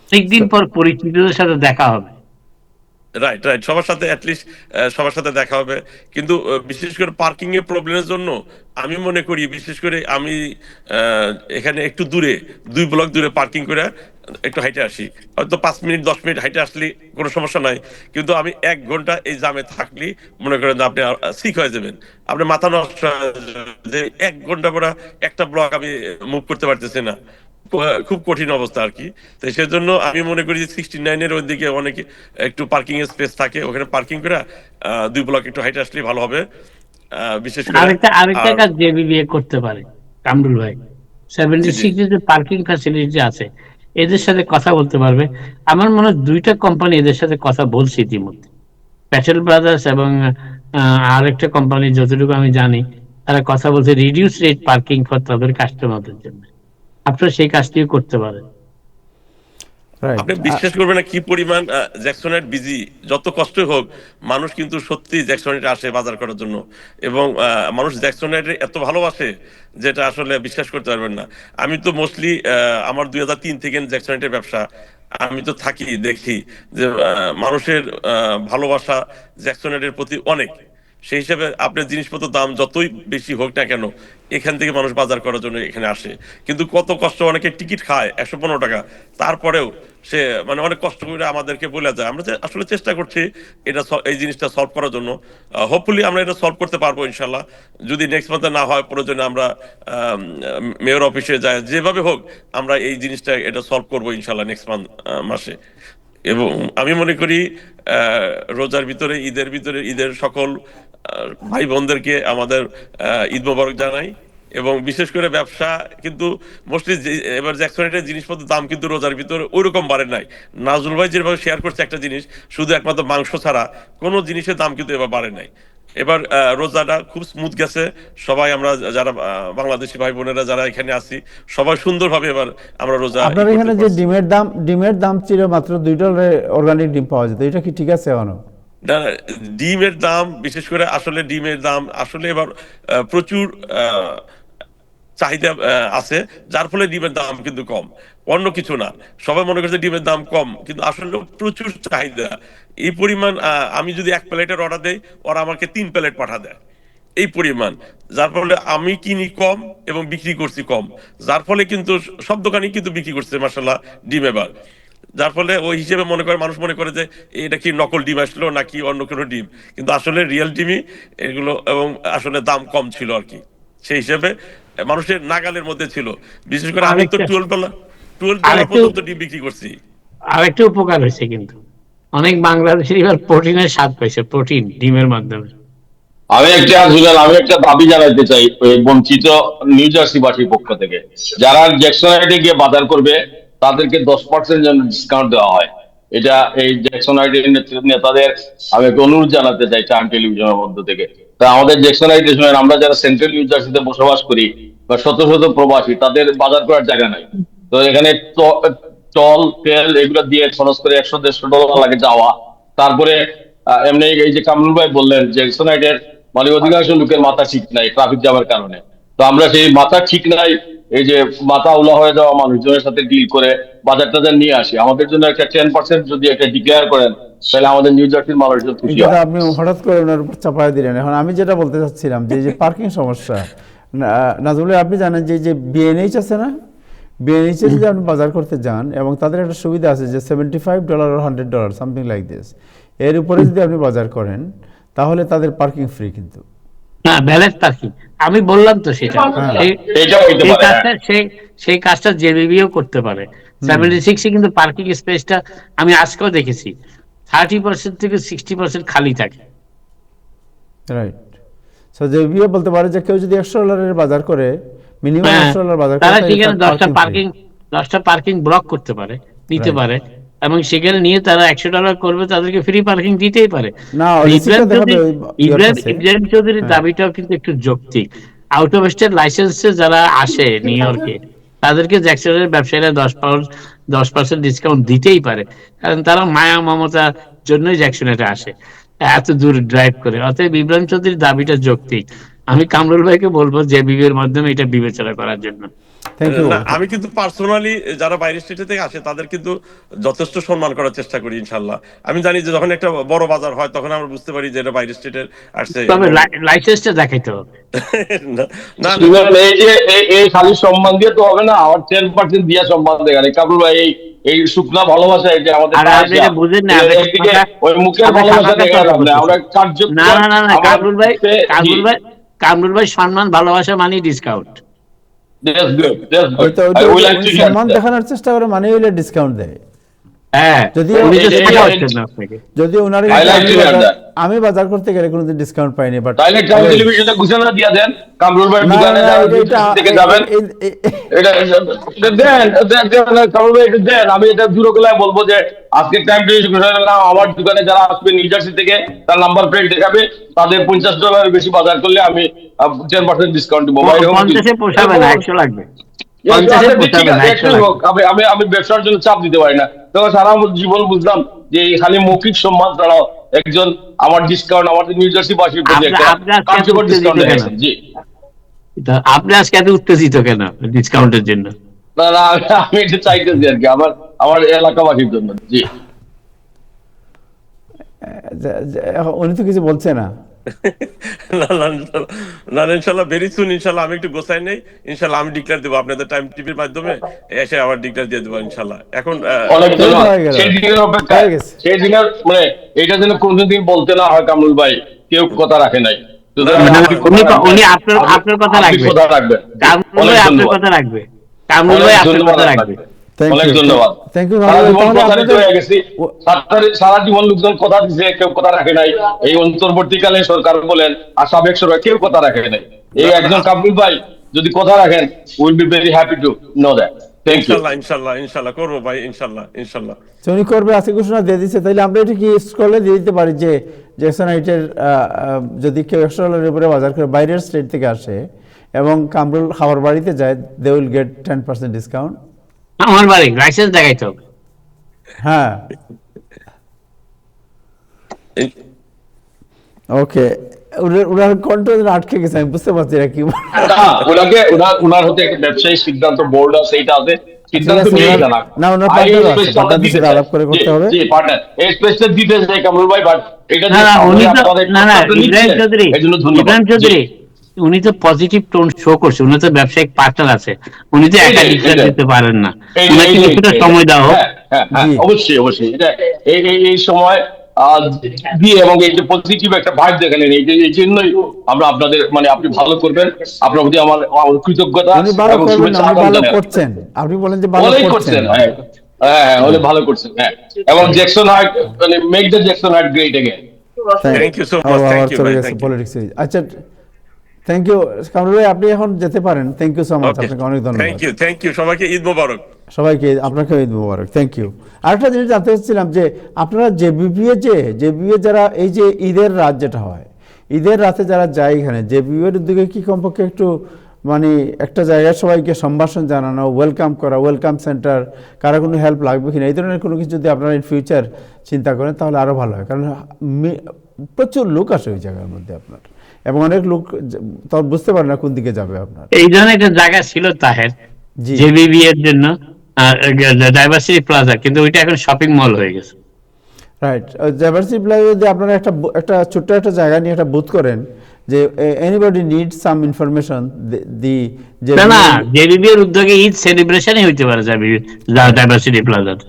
অনেকদিন পর পরিচিতদের সাথে দেখা হবে। রাইট, রাইট, সবার সাথে অ্যাটলিস্ট সবার সাথে দেখা হবে। কিন্তু বিশেষ করে পার্কিং এর প্রবলেমের জন্য আমি মনে করি, বিশেষ করে আমি আহ, এখানে একটু দূরে 2 ব্লক দূরে পার্কিং করে একটু হাইটে আসি, হয়তো 5 মিনিট 10 মিনিট হাইটে আসলে কোনো সমস্যা নাই। কিন্তু আমি 1 ঘন্টা এই জামে থাকলে মনে করেন যে আপনি সিক হয়ে যাবেন, আপনি মাথা নষ্ট হয়ে যাবে, যে 1 ঘন্টা পরে একটা ব্লক আমি মুভ করতে পারতেছি না। খুব কঠিন অবস্থা আর কি। তো সেজন্য আমি মনে করি যে 69-এর ওইদিকে অনেক একটু পার্কিং এর স্পেস থাকে, ওখানে পার্কিং করে 2 ব্লক একটু হাইটে আসলে ভালো হবে, বিশেষ করে। আরেকটা আর কাজ জেবিবিএ করতে পারে কামরুল ভাই, জি, জি, 76 যে পার্কিং ফ্যাসিলিটি আছে এদের সাথে কথা বলতে পারবে। আমার মনে হয় 2টা কোম্পানি এদের সাথে কথা বলছে ইতিমধ্যে, প্যাটেল ব্রাদার্স এবং আরেকটা কোম্পানি, যতটুকু আমি জানি তারা কথা বলছে রিডিউস রেট পার্কিং ফর তাদের কাস্টমারদের জন্য। আপনারা সেই কাজটিও করতে পারেন। রাইট। আপনি বিশ্বাস করবেন না কি পরিমাণ জ্যাকসনের বিজি, যত কষ্টই হোক মানুষ কিন্তু সত্যি জ্যাকসনেটে আসে বাজার করার জন্য। এবং মানুষ জ্যাকসনেটে এত ভালোবাসে যেটা আসলে বিশ্বাস করতে পারবেন না। আমি তো মোস্টলি আমার 2003 থেকে জ্যাকসনেটের ব্যবসা, আমি তো থাকি দেখি যে মানুষের ভালোবাসা জ্যাকসনেটের প্রতি অনেক। সেই হিসাবে আপনার জিনিসপত্রের দাম যতই বেশি হোক না কেন, এখান থেকে মানুষ বাজার করার জন্য এখানে আসে। কিন্তু কত কষ্ট, অনেকে টিকিট খায় 115 টাকা, তারপরেও সে মানে অনেক কষ্ট করে আমাদেরকে বলে যায়। আমরা আসলে চেষ্টা করছি এটা এই জিনিসটা সলভ করার জন্য। হোপফুলি আমরা এটা সলভ করতে পারবো ইনশাল্লাহ। যদি নেক্সট মান্থে না হয়, প্রয়োজনে আমরা মেয়র অফিসে যাই, যেভাবে হোক আমরা এই জিনিসটা এটা সলভ করবো ইনশাল্লাহ নেক্সট মাসে। এবং আমি মনে করি রোজার ভিতরে, ঈদের সকল ভাই বোনদেরকে আমাদের ঈদ মোবারক জানাই। এবং বিশেষ করে ব্যবসা কিন্তু মোস্টলি এবার জ্যাকসনেটের জিনিসপত্রের দাম কিন্তু রোজার ভিতরে ওইরকম বাড়ে নাই। নাজরুল ভাই যেভাবে শেয়ার করছে একটা জিনিস, শুধু একমাত্র মাংস ছাড়া কোনো জিনিসের দাম কিন্তু এবার বাড়ে নাই। এবার রোজাটা খুব স্মুথ গেছে। সবাই আমরা যারা বাংলাদেশি ভাই বোনেরা যারা এখানে আছি, সবাই সুন্দরভাবে এবার আমরা রোজা আপনার করতে এখানে যে পারছি। ডিমের দাম ছিল মাত্র $2 অর্গানিক ডিম পাওয়া যেত, এটা কি ঠিক আছে এখনো? না, ডিমের দাম, বিশেষ করে আসলে ডিমের দাম আসলে এবার প্রচুর চাহিদা আছে, যার ফলে ডিমের দাম কিন্তু কম, অন্য কিছু না। সবাই মনে করছে ডিমের দাম কম, কিন্তু আসলে প্রচুর চাহিদা। এই পরিমাণ আমি যদি 1 প্লেটের অর্ডার দেই, ওরা আমাকে 3 প্লেট পাঠা দেয়, এই পরিমাণ। যার ফলে আমি কিনি কম এবং বিক্রি করছি কম, যার ফলে কিন্তু সব দোকানই কিন্তু বিক্রি করছে মাশাআল্লাহ ডিম এবার। যার ফলে ওই হিসেবে মানুষ মনে করে যে এটা কি নকল ডিম আসলো নাকি অন্য কোনো ডিম, কিন্তু আসলে রিয়েল ডিমই এগুলো। এবং আসলে দাম কম ছিল আর কি, সেই হিসেবে মানুষের নাগালের মধ্যে ছিল। বিশেষ করে আমি তো আরেকটা $12 আরেকটু পর্যন্ত ডিম বিক্রি করছি। আরেকটা উপকার হয়েছে কিন্তু, অনেক বাংলাদেশি এবার প্রোটিনের স্বাদ পাইছে, প্রোটিন ডিমের মাধ্যমে। আমি একটা দাবি জানাতে চাই ওই বঞ্চিত নিউ জার্সিবাসীর পক্ষ থেকে, যারা জ্যাকসনাইটে গিয়ে বাজার করবে তাদেরকে 10% যেন ডিসকাউন্ট দেওয়া হয়। এটা এই জ্যাকসনাইটের নেতাদের আমি একটা অনুরোধ জানাতে চাই টাইম টেলিভিশনের মধ্য থেকে। তা আমাদের জ্যাকসনাইটের সময় আমরা যারা সেন্ট্রাল নিউ জার্সিতে বসবাস করি বা শত শত প্রবাসী, তাদের বাজার করার জায়গা নাই। তো এখানে টল তেল এগুলো দিয়ে খরচ করে $100-150 লাগে যাওয়া। তারপরে এমনি এই যে কামরুল ভাই বললেন যে জ্যাকসনাইটের মানে অধিকাংশ লোকের মাথা ঠিক নাই ট্রাফিক জ্যামের কারণে। তো আমরা সেই মাথা ঠিক নাই, এই যে মাথা উলা হয়ে যাওয়া মানুষজনের সাথে ডিল করে বাজার টাজার নিয়ে আসি। আমাদের জন্য একটা 10% যদি একটা ডিক্লেয়ার করেন, তাহলে আমাদের নিউ জার্সির মানুষজন খুশি এটা হয়। আপনি হঠাৎ করে ওনার উপর চাপায় দিলেন। এখন আমি যেটা বলতে চাচ্ছিলাম যে পার্কিং সমস্যা, নাজমুল আপনি জানেন যে বিএনএইচ আছে না, বিএনএইচে যদি আপনি বাজার করতে যান, এবং তাদের একটা সুবিধা আছে যে $75 or $100 সামথিং লাইক দিস, এর উপরে যদি আপনি বাজার করেন তাহলে তাদের পার্কিং ফ্রি কিন্তু। না, ব্যালেন্স পার্কিং আমি বললাম তো সেটা। এটাও হইতে সেই পারে, হ্যাঁ। কাজটা সেই কাজটা জেবিবিও করতে পারে। 76 এ কিন্তু পার্কিং স্পেসটা আমি আজকেও দেখেছি 30% থেকে 60% খালি থাকে। রাইট। সো যে বিয়ে বলতে পারে যে কেউ যদি $100 বাজার করে, মিনিমাম $100 বাজার করে, তারা তাহলে সেখানে তার 10টা parking free। 10টা পার্কিং ব্লক করতে পারে, নিতে Right. পারে, এবং সেখানে নিয়ে তারা $100 করবে, তাদেরকে ফ্রি পার্কিং দিতেই পারে। না, ইব্রাহিম রিসিপ্টটা দেখাবে ইওর কাছে। ইব্রাহিম চৌধুরীর দাবিটাও কিন্তু একটু যৌক্তিক। আউট অফ স্টেট লাইসেন্সে যারা আসে নিউ ইয়র্কে, তাদেরকে জ্যাকসনের ব্যবসায়ীরা 10% ডিসকাউন্ট দিতেই পারে, কারণ তারা মায়া মমতার জন্যই জ্যাকসনেটে আসে, এত দূর ড্রাইভ করে। অতএব ইব্রাহিম চৌধুরীর দাবিটা যৌক্তিক। আমি কামরুল ভাইকে বলবো যে বিবের মাধ্যমে এটা বিবেচনা করার জন্য। Thank you. না, আমি কিন্তু পার্সোনালি যারা বাইরের স্টেটে থেকে আসে তাদের কিন্তু যথেষ্ট সম্মান করার চেষ্টা করি ইনশাল্লাহ। আমি জানি যে যখন একটা বড় বাজার হয় তখন আমরা বুঝতে পারি যে এটা বাইরের স্টেটের আসছে। তবে লাইসেন্সটা দেখাইতে হবে। না না না, শুনুন, এই যে এই খালি সম্মান দিয়ে তো হবে না, আমার 10% দিয়া সম্মান দেখালে কামরুল ভাই এই এই শুকনা ভালোবাসা, এই যে আমাদের আর আপনি এটা বুঝেন না, আপনি একদিকে খাতা- ওই মুখের আপনি ভালোবাসা খাতা দেখা তর্ক যাবে না, আমরা করতেছেন। না কার্যক্রম না না না, আমার কামরুল ভাই জি, কামরুল ভাই সম্মান ভালোবাসা মানে ডিসকাউন্ট। that's good, that's ওই good. তো I would like উনি to hear সম্মান that. দেখানোর চেষ্টা করে, মানে হইলে ডিসকাউন্ট দেয়। হ্যাঁ, যদিও উনি তো এই- সেটা এই- হচ্ছেন না আপনাকে। যদি ওনার I like to hear that. আমি বাজার করতে গেলে কোনোদিন ডিসকাউন্ট পাইনি, বাট তাইলে ক্রাইম টেলিভিশনে ঘোষণা দিয়ে দেন কামরুল ভাই দোকানে যারা থেকে যাবেন এটা কামরুল ভাই এটা দেন, আমি এটা জুড়ো গলায় বলবো যে আজকে টাইম টেলিভিশন ঘোষণা করলাম, আমার দোকানে যারা আসবে নিউ জার্সি থেকে তার নাম্বার প্লেট দেখাবে, তাদের $50 বেশি বাজার করলে আমি 10% ডিসকাউন্ট দিব। 50-এ পোষাবে না, 100 লাগবে। 50-এ পোষাবে না, 100 লাগবে। আমি ব্যবসার জন্য চাপ দিতে পারি না, তখন সারা জীবন বুঝলাম যে এই খালি মৌখিক সম্মান ছাড়াও একজন আমার ডিসকাউন্ট, আমাদের নিউ জার্সি বাসীর প্রতি একটা আপনি আজকে কার্যকর উত্তেজিত ডিসকাউন্ট কেন? দেখাইছেন। জি তা আপনি আজকে এত উত্তেজিত কেন ডিসকাউন্টের জন্য? না না, আমি এটা চাইতেছি আর কি আমার আমার এলাকাবাসীর জন্য। জি উনি তো কিছু বলছে না। না না না, ইনশাল্লাহ ভেরি সুন, ইনশাল্লাহ আমি একটু গোছাই নেই, ইনশাল্লাহ আমি ডিক্লেয়ার দেবো আপনাদের টাইম টিভির মাধ্যমে, এসে আবার ডিক্লেয়ার দিয়ে দেবো ইনশাল্লাহ। এখন অনেক ধন্যবাদ। হয়ে গেল। সেই দিনের অপেক্ষা, হয়ে গেছে। সেই দিনের মানে এটা যেন কোনদিন বলতে না হয় কামরুল ভাই কেউ কথা রাখে নাই। সুতরাং না, আপনি কথা রাখবেন। উনি আপনার কথা আপনি রাখবে। কথা রাখবেন। কামরুল অনেক ভাই আপনার ধন্যবাদ। কথা রাখবে। কামরুল ভাই অনেক আপনার ধন্যবাদ কথা আপনাকে। রাখবে। Thank অনেক you. ধন্যবাদ। Thank you, সারা ভালো। জীবন তাহলে প্রতারিত আপনাদের- হয়ে গেছি। সারা জীবন লোকজন কথা দিচ্ছে, কেউ কথা রাখে নাই। এই অন্তর্বর্তীকালে সরকার বলেন আর সাবেক সরকার কেউ কথা রাখে নাই। এই একজন কামরুল ভাই যদি কথা রাখেন, will be very happy to know that. Thank you. ইনশাল্লাহ ইনশাল্লাহ ইনশাল্লাহ করবো ভাই, ইনশাল্লাহ ইনশাল্লাহ। উনি করবে আজকে ঘোষণা দিয়ে দিচ্ছে, তাহলে আমরা এটা কি স্ক্রলে দিয়ে দিতে পারি যে জ্যাকসনাইটের যদি কেউ $100 উপরে বাজার করে বাইরের স্টেট থেকে আসে এবং কামরুল খাবার বাড়িতে যায়, দে উইল গেট 10% ডিসকাউন্ট। আমার বাড়ি লাইসেন্স দেখাইতে হবে। হ্যাঁ, ওকে। ওনার কন্ট্রোল আটকে গেছে, আমি বুঝতে পারছি এরা কি বলে। ওনার হতে একটা ব্যবসায়ী সিদ্ধান্ত বোর্ড আছে, এটা আছে সিদ্ধান্ত ঠিক আছে, নিয়ে ওনার- জানা। না, ওনার partner আছে, partner সাথে আলাপ করে করতে হবে। জি পার্টনার এই স্পেসটা দিতে চাই কামরুল ভাই, বাট এটা না না, উনি তো আপনাদের না না প্রস্তাবটা ইব্রাহিম নিচ্ছেন, চৌধুরী, এই জন্য ধন্যবাদ। ইব্রাহিম চৌধুরী উনি তো পজিটিভ টোন শো করছে। উনি তো ব্যবসায়িক পার্টনার আছে, উনি তো একা এইটাই, ডিসিশন এইটাই। দিতে পারেন না। এই- উনাকে এই- কিছুটা এই- সময় দাও। হ্যাঁ, হ্যাঁ, হ্যাঁ, জি। অবশ্যই অবশ্যই এটা এই সময় দিয়ে এবং এই যে পজিটিভ একটা ভাইব দেখালেন, এই জন্যই আমরা আপনাদের মানে আপনি ভালো করবেন, আপনার প্রতি আমার কৃতজ্ঞতা উনি ভালো এবং করবেন না, শুভেচ্ছা উনি আদান ভালো জানাই। করছেন। আপনি বলেন যে ভালো ভালোই করছেন। করছেন, হ্যাঁ হ্যাঁ, উনি ভালো করছেন, হ্যাঁ। এবং জ্যাকসন হাইট মানে make the Jackson height great again. Thank you so much, thank you, ভাই, thank you. পলিটিক্স। আচ্ছা, থ্যাংক ইউ কামরুল ভাই, আপনি এখন যেতে পারেন। থ্যাংক ইউ সো মাচ, আপনাকে অনেক ধন্যবাদ। থ্যাংক ইউ সবাইকে ঈদ মোবারক। সবাইকে আপনাকে ঈদ মোবারক। Thank you. আরেকটা জিনিস জানতে চাচ্ছিলাম যে আপনারা জেবিবিএ যারা এই যে ঈদের রাত যেটা হয়, ঈদের রাতে যারা যায় এখানে জেবিবিএর উদ্যোগে কি কমপক্ষে একটু মানে একটা জায়গায় সবাইকে সম্ভাষণ জানানো, ওয়েলকাম করা, ওয়েলকাম সেন্টার, কারো কোনো হেল্প লাগবে কিনা, এই ধরনের কোনো কিছু যদি আপনারা ইন ফিউচার চিন্তা করেন তাহলে আরও ভালো হয়। কারণ প্রচুর লোক আসে ওই জায়গার মধ্যে আপনার, এবং অনেক লোক তো বুঝতে পারে না কোন দিকে যাবে আপনার। এই ধরনের একটা জায়গা ছিল তাহের জি। জেবিবি এর জন্য, ডাইভার্সিটি প্লাজা, কিন্তু ওইটা এখন শপিং মল হয়ে গেছে। রাইট, ডাইভার্সিটি প্লাজা যদি আপনারা একটা ছোট্ট একটা জায়গা নিয়ে একটা বুথ করেন যে এনিবডি নিড সাম ইনফরমেশন যে না না, জেবিবি এর উদ্যোগে ঈদ সেলিব্রেশনই হইতে পারে ডাইভার্সিটি প্লাজাতে।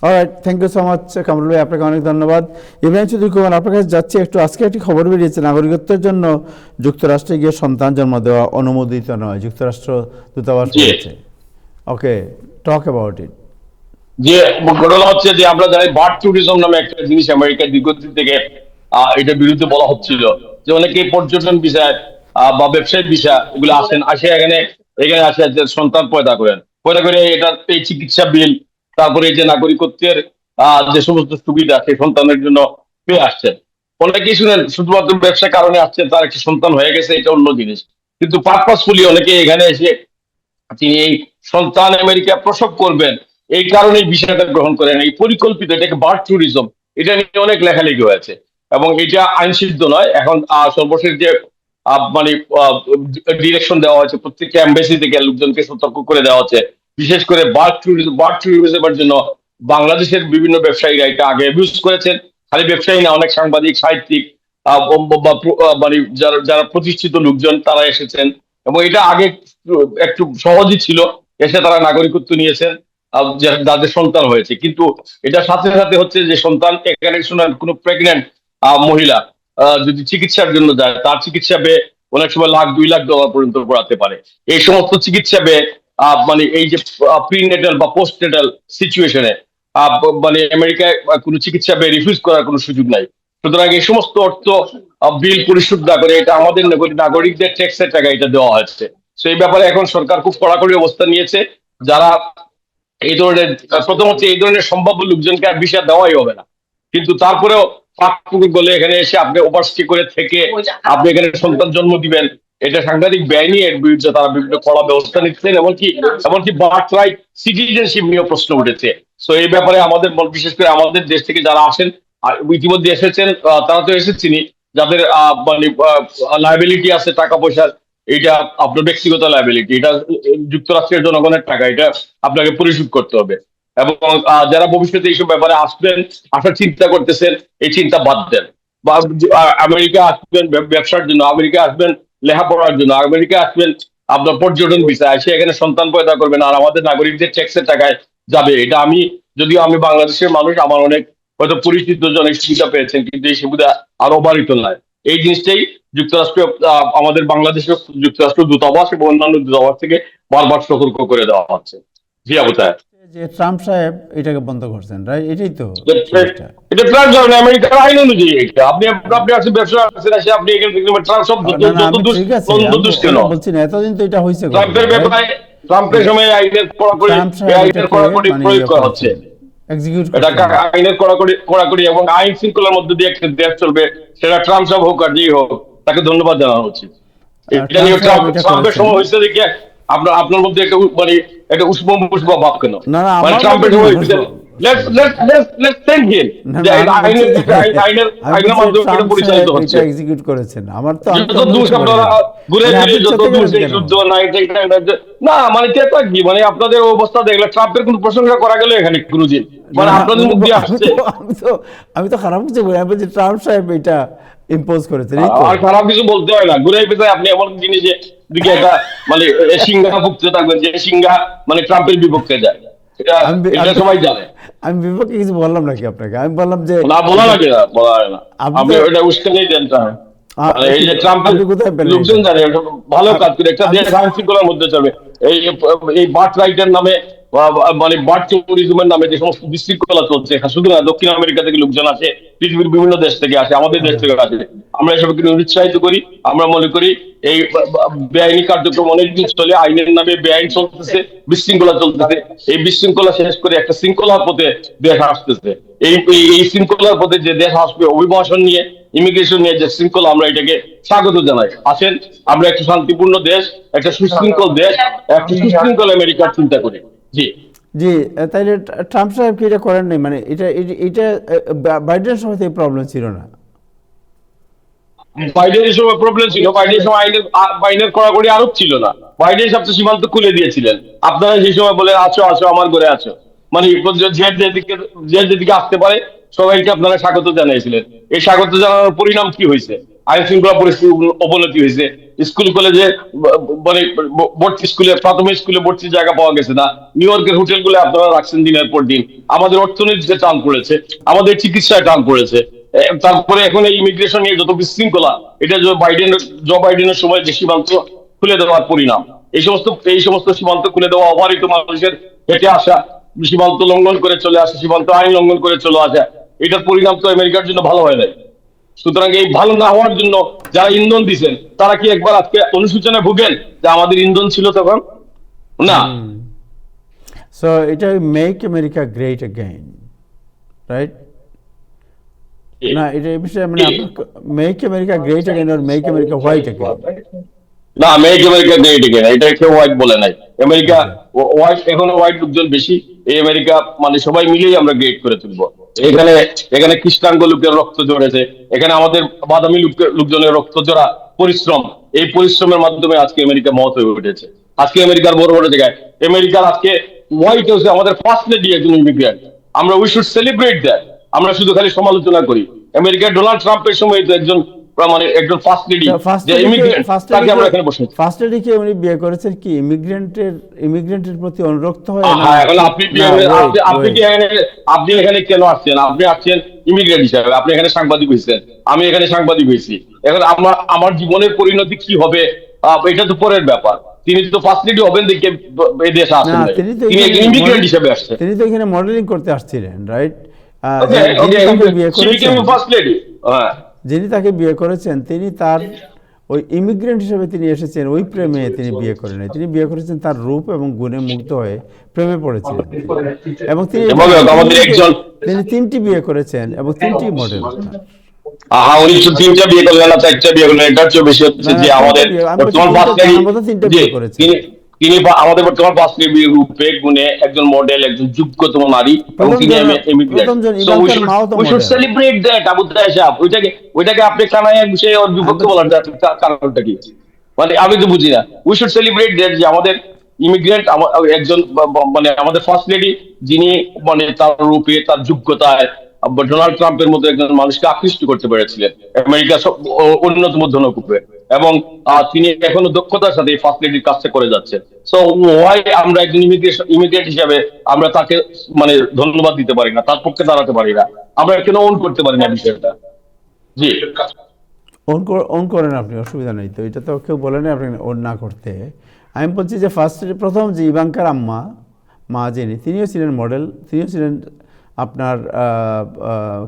Alright, thank you so much Kamrul ভাই, আপনাকে অনেক ধন্যবাদ। ইব্রাহিম চৌধুরী কুমার, আপনার কাছে যাচ্ছে একটু। আজকে একটি খবর বেরিয়েছে, নাগরিকত্বের জন্য যুক্তরাষ্ট্রে গিয়ে সন্তান জন্ম দেওয়া অনুমোদিত নয়, যুক্তরাষ্ট্র দূতাবাস বলেছে। ওকে, টক অ্যাবাউট ইট। যে ঘটনা হচ্ছে যে আমরা জানি বার্ড ট্যুরিজম নামে একটা জিনিস আমেরিকার দীর্ঘদিন থেকে এটার বিরুদ্ধে বলা হচ্ছিল, যে অনেকে পর্যটন বিষয় বা ব্যবসায়িক বিষয় এগুলো আসে এখানে আসে যে সন্তান পয়দা করে এটা এই চিকিৎসা বিল, তারপরে এই যে নাগরিকত্বের যে সমস্ত সুবিধা সেই সন্তানের জন্য পেয়ে আসছেন। অনেকেই শুনেন শুধুমাত্র ব্যবসার কারণে আসছেন, তার একটা সন্তান হয়ে গেছে, এটা অন্য জিনিস। কিন্তু পারপাসফুলি অনেকে এখানে এসে তিনি এই সন্তান আমেরিকা প্রসব করবেন এই কারণে বিষয়টা গ্রহণ করেন, এই পরিকল্পিত, এটাকে বার্ড ট্যুরিজম, এটা নিয়ে অনেক লেখালেখি হয়েছে এবং এটা আইনসিদ্ধ নয়। এখন সর্বশেষ যে মানে ডিরেকশন দেওয়া হয়েছে, প্রত্যেকটা এম্বাসি থেকে লোকজনকে সতর্ক করে দেওয়া হচ্ছে। বিশেষ করে বার্ড ট্যুরিজমের জন্য বাংলাদেশের বিভিন্ন ব্যবসায়ীরা এটা আগে ইউজ করেছেন। খালি ব্যবসায়ী না, অনেক সাংবাদিক, সাহিত্যিক, মানে যারা যারা প্রতিষ্ঠিত লোকজন তারা এসেছেন, এবং এটা আগে একটু সহজই ছিল, এসে তারা নাগরিকত্ব নিয়েছেন, যাদের সন্তান হয়েছে। কিন্তু এটার সাথে সাথে হচ্ছে যে সন্তান এখানে কোনো প্রেগনেন্ট মহিলা যদি চিকিৎসার জন্য যায়, তার চিকিৎসা ব্যয় অনেক সময় $1-2 লাখ পর্যন্ত পড়াতে পারে। এই সমস্ত চিকিৎসা ব্যয় মানে এই যে প্রিনেটাল বা পোস্টনেটাল সিচুয়েশনে মানে আমেরিকায় কোনো চিকিৎসা ব্যয় রিফিউজ করার কোনো সুযোগ নাই। সুতরাং এই সমস্ত অর্থ বিল পরিশোধ না করে এটা আমাদের নাগরিকদের ট্যাক্সের টাকা এটা দেওয়া হচ্ছে। তো এই ব্যাপারে এখন সরকার খুব কড়াকড়ি অবস্থান নিয়েছে। যারা এই ধরনের, প্রথম হচ্ছে এই ধরনের সম্ভাব্য লোকজনকে আর ভিসা দেওয়াই হবে না। কিন্তু তারপরেও ফাঁকফুক বলে এখানে এসে আপনি ওভারস্টে করে থেকে আপনি এখানে সন্তান জন্ম দিবেন, এটা সাংঘাতিক ব্যয় নিয়ে এর বিরুদ্ধে তারা বিভিন্ন কড়া ব্যবস্থা নিচ্ছেন। এমনকি বার্থ রাইট সিটিজেনশিপ নিয়ে প্রশ্ন উঠেছে। তো এই ব্যাপারে আমাদের বিশেষ করে আমাদের দেশ থেকে যারা আসেন আর ইতিমধ্যে এসেছেন, তারা তো এসেছেনই, যাদের মানে লাইবিলিটি আছে টাকা পয়সার, এটা আপনার ব্যক্তিগত লাইবিলিটি, এটা যুক্তরাষ্ট্রের জনগণের টাকা, এটা আপনাকে পরিশোধ করতে হবে। এবং যারা ভবিষ্যতে এইসব ব্যাপারে আসবেন, আসার চিন্তা করতেছেন, এই চিন্তা বাদ দেন। বা আমেরিকা আসবেন ব্যবসার জন্য, আমেরিকা আসবেন লেখাপড়ার জন্য, আমেরিকা আসবেন আপনার পর্যটন ভিসা, এসে এখানে সন্তান পয়দা করবেন আর আমাদের নাগরিকদের ট্যাক্সের টাকায় যাবে। এটা যদিও আমি বাংলাদেশের মানুষ, আমার অনেক হয়তো পরিচিত জন এই সুবিধা পেয়েছেন, কিন্তু এই সুবিধা আরো বাড়িত নয়। এই জিনিসটাই যুক্তরাষ্ট্র, আমাদের বাংলাদেশের যুক্তরাষ্ট্র দূতাবাস এবং অন্যান্য দূতাবাস থেকে বারবার সতর্ক করে দেওয়া হচ্ছে। জি আবু তাহের, যে ট্রাম্প সাহেব এটাকে বন্ধ করছেন, রাইট? এটাই তো এটা ট্রাম্প ধরেন আমেরিকার আইন অনুযায়ী এটা আপনি আসলে ব্যবসা করছেন, আসে আপনি এখানে দেখবেন ট্রাম্প শব্দ ঠিক আছে, বলছি না, এতদিন তো এটা হয়েছে। ট্রাম্পের ব্যাপারে ট্রাম্পের সময় আইনের কড়াকড়ি প্রয়োগ করা হচ্ছে। এটা আইনের কড়াকড়ি এবং আইন শৃঙ্খলার মধ্যে দিয়ে একটা দেশ চলবে, সেটা ট্রাম্প সাহেব হোক আর যেই হোক, তাকে ধন্যবাদ জানানো উচিত। এটা নিয়ে ট্রাম্পের সময় হয়েছে দেখে আপনার মধ্যে একটা মানে একটা উষ্ম ভাব কেন? মানে ট্রাম্পের সময় না, মানে কি মানে আপনাদের অবস্থা দেখলে ট্রাম্পের কোন প্রশংসা করা গেল এখানে কোনদিন, মানে আপনাদের মুখ দিয়ে আসছে। আমি তো খারাপ কিছু বলি, আমি বলছি ট্রাম্প সাহেব এটা ইম্পোজ করেছেন। আর খারাপ কিছু বলতে হয় না, ঘুরে পেছায় আপনি এমন জিনিসের দিকে একটা মানে সিংহা ভুগতে থাকবেন যে সিংহা মানে ট্রাম্পের বিপক্ষে যায়, এটা সবাই জানে। আমি বিপক্ষে কিছু বললাম নাকি আপনাকে? আমি বললাম যে না, বলা লাগে না, বলা হয় না, আপনি ওটা উস্কানি দেন। এই যে ট্রাম্পের লোকজন জানে ভালো কাজ করে একটা দেশ আইন শৃঙ্খলার মধ্যে চলবে। এই বার্থ রাইটের নামে মানে বার্থ ট্যুরিজমের নামে যে সমস্ত বিশৃঙ্খলা চলছে, শুধু না দক্ষিণ আমেরিকা থেকে লোকজন আসে, পৃথিবীর বিভিন্ন দেশ থেকে আসে, আমাদের দেশ থেকে আসে, আমরা এসবকে উৎসাহিত করি। আমরা মনে করি এই বেআইনি কার্যক্রম অনেকদিন চলে, আইনের নামে বেআইন চলতেছে, বিশৃঙ্খলা চলতেছে। এই বিশৃঙ্খলা শেষ করে একটা শৃঙ্খলার পথে দেশ আসতেছে। এই শৃঙ্খলার পথে যে দেশ আসবে, অভিবাসন নিয়ে, ইমিগ্রেশন নিয়ে যে শৃঙ্খলা, আমরা এটাকে স্বাগত জানাই। আসেন, আমরা একটা শান্তিপূর্ণ দেশ, একটা সুশৃঙ্খল দেশ, একটা সুশৃঙ্খল আমেরিকার চিন্তা করি। জি জি, তাইলে ট্রাম্প সাহেব কি এটা করেন নাই? মানে এটা বাইডেনের সময় তো এই প্রবলেম ছিল না। বাইডেনের সময় প্রবলেম ছিল, বাইডেনের সময় আইনের কড়াকড়ি আরোপ ছিল না। বাইডেন সবচেয়ে সীমান্ত খুলে দিয়েছিলেন। আপনারা সেই সময় বলে আসো আসো আমার ঘরে আছো, মানে যেদিকে আসতে পারে সবাইকে আপনারা স্বাগত জানিয়েছিলেন। এই স্বাগত জানানোর পরিণাম কি হয়েছে? আইন শৃঙ্খলা পরিস্থিতির অবনতি হয়েছে। স্কুল কলেজে মানে ভর্তি স্কুলে, প্রাথমিক স্কুলে ভর্তির জায়গা পাওয়া গেছে না। নিউ ইয়র্কের হোটেলগুলো আপনারা রাখছেন দিনের পর দিন। আমাদের অর্থনীতিতে টান পড়েছে, আমাদের চিকিৎসায় টান পড়েছে। তারপরে এখন এই ইমিগ্রেশন নিয়ে যত বিশৃঙ্খলা, এটা জো বাইডেনের সময় যে সীমান্ত খুলে দেওয়ার পরিণাম। এই সমস্ত সীমান্ত খুলে দেওয়া, অবারিত মানুষের হেঁটে আসা, সীমান্ত লঙ্ঘন করে চলে আসা, সীমান্ত আইন লঙ্ঘন করে চলে আসা, এটার পরিণাম তো আমেরিকার জন্য ভালো হয় নাই। সুতরাং এই ভালো না হওয়ার জন্য যারা ইন্ধন দিচ্ছেন, তারা কি একবার আজকে অনুশোচনায় ভুগেন যে আমাদের ইন্ধন ছিল তখন? না। সো এটা make America great again, right? না, এটা এই বিষয়ে মানে মেক আমেরিকা গ্রেট অ্যাগেইন আর মেক আমেরিকা হোয়াইট অ্যাগেইন? না, মেক আমেরিকা গ্রেট অ্যাগেইন এটা কেউ হোয়াইট বলে নাই। আমেরিকা হোয়াইট, এখনো হোয়াইট লোকজন বেশি, এই আমেরিকা মানে সবাই মিলেই আমরা গ্রেট করে তুলবো। এখানে এখানে খ্রিস্টান লোকের রক্ত ঝরেছে, এখানে আমাদের বাদামি লোকজনের রক্ত ঝরা পরিশ্রম, এই পরিশ্রমের মাধ্যমে আজকে আমেরিকা মহৎ হয়ে উঠেছে। আজকে আমেরিকার বড় বড় জায়গায়, আমেরিকার আজকে হোয়াইট হাউসে আমাদের ফার্স্ট লেডি একজন ইমিগ্রেন্ট। আমরা উই শুড সেলিব্রেট দ্যাট। আমরা শুধু খালি সমালোচনা করি। আমেরিকার ডোনাল্ড ট্রাম্পের সময় তো একজন মানে একজন ফার্স্ট লেডি যে ইমিগ্রেন্ট, তাকে আমরা এখানে বসে ফার্স্ট লেডিকে উনি বিয়ে করেছেন কি ইমিগ্রেন্টের প্রতি অনুরক্ত হয়ে? হ্যাঁ, এখন আপনি আপনি এখানে কেন আসছেন? আপনি আসছেন ইমিগ্রেন্ট হিসাবে, আপনি এখানে সাংবাদিক হয়েছেন, আমি এখানে সাংবাদিক হয়েছি। এখন আমার জীবনের পরিণতি কি হবে এটা তো পরের ব্যাপার। তিনি তো ফার্স্ট লেডি হবেন দেখে এই দেশে আসেন নাই, তিনি একজন ইমিগ্রেন্ট হিসাবে আসছেন। তিনি তো এখানে মডেলিং করতে আসছিলেন, রাইট? যিনি তাকে বিয়ে করেছেন তিনি তার ওই ইমিগ্রেন্ট হিসেবে তিনি এসেছেন, ওই প্রেমে তিনি বিয়ে করেন নাই। তিনি বিয়ে করেছেন তার রূপ এবং গুণে মুগ্ধ হয়ে প্রেমে পড়েছিলেন, এবং তিনি 3টি বিয়ে করেছেন এবং 3টি মডেল। উনি তো 3টা বিয়ে করলেন না, 4টা বিয়ে করলেন। এটার চেয়ে বেশি হচ্ছে যে আমাদের বর্তমান তিনি আমাদের বর্তমান ফার্স্ট লেডি রূপে গুণে একজন মডেল, একজন যোগ্যতম নারী, এবং তিনি immigrant. So we should celebrate that. Abu Taher সাহেব, ওইটাকে আপনি কানায় বিষয়ে ওর বিপক্ষে বলার কারণটা কি? মানে আমি তো বুঝি না। উই শুড সেলিব্রেট দ্যাট যে আমাদের ইমিগ্রেন্ট একজন মানে আমাদের ফার্স্ট লেডি, যিনি মানে তার রূপে, তার যোগ্যতায় ডোনাল্ড ট্রাম্পের মতো একজন মানুষকে আকৃষ্ট করতে পেরেছিলেন, আমেরিকার অন্যতম ধনকুপে, এবং তিনি এখনো দক্ষতার সাথে ফার্স্ট লেডির কাজটা করে যাচ্ছেন। সো ওয়াই আমরা একজন ইমিগ্রেন্ট হিসাবে আমরা তাকে মানে ধন্যবাদ দিতে পারি না, তার পক্ষে দাঁড়াতে পারি না, আমরা কেন অন করতে পারি না বিষয়টা? জি, অন করেন আপনি, অসুবিধা নেই তো, এটা তো কেউ বলেনি আপনি অন না করতে। আমি বলছি যে প্রথম যে ইভাঙ্কার মা যিনি, তিনিও ছিলেন মডেল, তিনিও ছিলেন আপনার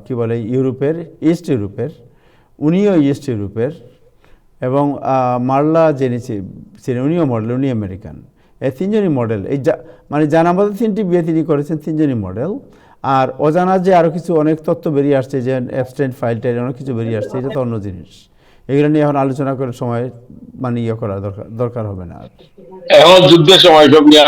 কি বলে ইউরোপের, ইস্ট ইউরোপের, উনিও ইস্ট ইউরোপের, এবং মার্লা যিনি ছিলেন উনিও মডেল, উনি আমেরিকান। এই 3জনই মডেল। এই মানে জানা মতো 3টি বিয়ে তিনি করেছেন, 3জনই মডেল। আর অজানা যে আরও কিছু অনেক তথ্য বেরিয়ে আসছে, যে অ্যাবস্টেন্ট ফাইলটাইল অনেক কিছু বেরিয়ে আসছে, এটা তো অন্য জিনিস। এগুলো নিয়ে এখন আলোচনা করে সময় মানে করা দরকার হবে না। এখন যুদ্ধের সময় সব নিয়ে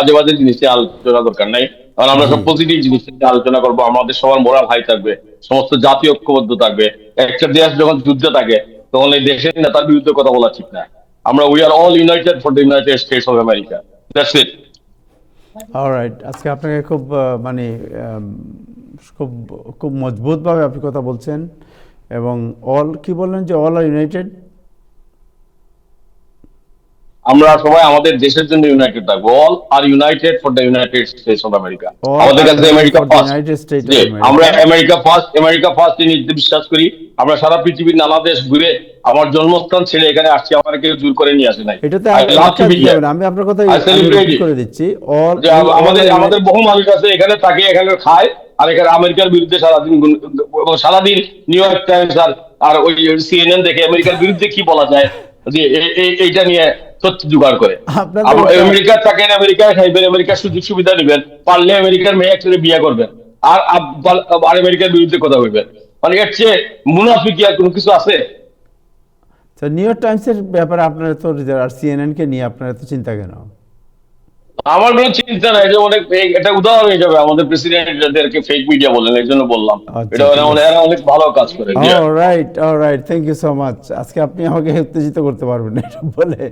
আজে বাজে জিনিস নিয়ে আলোচনা দরকার নাই। কারণ আমরা সব পজিটিভ জিনিস নিয়ে আলোচনা করবো। আমাদের সবার মোরাল হাই থাকবে, সমস্ত জাতি ঐক্যবদ্ধ থাকবে। একটা দেশ যখন যুদ্ধে থাকে তখন এই দেশের নেতার বিরুদ্ধে কথা বলা ঠিক না। আমরা we are all United for the United States of America. That's it. Alright, আজকে আপনাকে খুব মানে খুব খুব মজবুতভাবে আপনি কথা বলছেন, এবং কি বললেন যে অল আর ইউনাইটেড? আমরা সবাই আমাদের দেশের জন্য ইউনাইটেড থাকবো। All are united for the United States of America. আমাদের কাছে আমেরিকা ফার্স্ট। আমরা আমেরিকা ফার্স্ট নিতে বিশ্বাস করি। আমরা সারা পৃথিবীর নানা দেশ ঘুরে আমার জন্মস্থান ছেড়ে এখানে আসছি, আমার কেউ জোর করে নিয়ে আসে নাই। এটাতে আমি আপনার কথা করে দিচ্ছি। আমাদের বহু মানুষ আছে এখানে থাকে, এখানে খায়, আর এখানে আমেরিকার বিরুদ্ধে সারাদিন নিউ ইয়র্ক টাইমস আর ওই CNN দেখে আমেরিকার বিরুদ্ধে কি বলা যায় যে এইটা নিয়ে তথ্য জোগাড় করে। আমেরিকা থাকেন, আমেরিকায় খাইবেন, আমেরিকার সুযোগ সুবিধা নেবেন, পারলে আমেরিকার মেয়ে একসাথে বিয়ে করবেন, আর আমেরিকার বিরুদ্ধে কথা বলবেন। মানে এর চেয়ে মুনাফিকি আর কোনো কিছু আছে? নিউ ইয়র্ক টাইমসের ব্যাপারে আপনারা তো, আর CNN কে নিয়ে আপনারা তো চিন্তা কেন? আমার কোনো চিন্তা নাই, যে অনেক এটা উদাহরণ হিসেবে আমাদের প্রেসিডেন্টদেরকে ফেক মিডিয়া বলেন, এই জন্য বললাম। এটা অনেক ভালো কাজ করে। Alright, thank you so much. আজকে আপনি আমাকে উত্তেজিত করতে পারবেন না এটা বলে।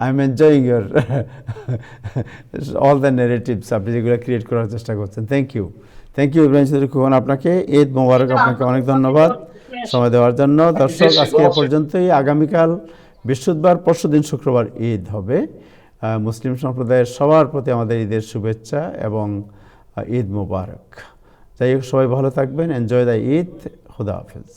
I am enjoying your all the negatives আপনি যেগুলো ক্রিয়েট করার চেষ্টা করছেন। থ্যাংক ইউ ইব্রাহিম চৌধুরী খোকন, আপনাকে ঈদ মোবারক। আপনাকে অনেক ধন্যবাদ সময় দেওয়ার জন্য। দর্শক, আজকে এ পর্যন্তই। আগামীকাল বৃহস্পতিবার, পরশুদিন শুক্রবার ঈদ হবে। মুসলিম সম্প্রদায়ের সবার প্রতি আমাদের ঈদের শুভেচ্ছা এবং ঈদ মোবারক। যাই হোক, সবাই ভালো থাকবেন। Enjoy the Eid. খুদা হাফেজ।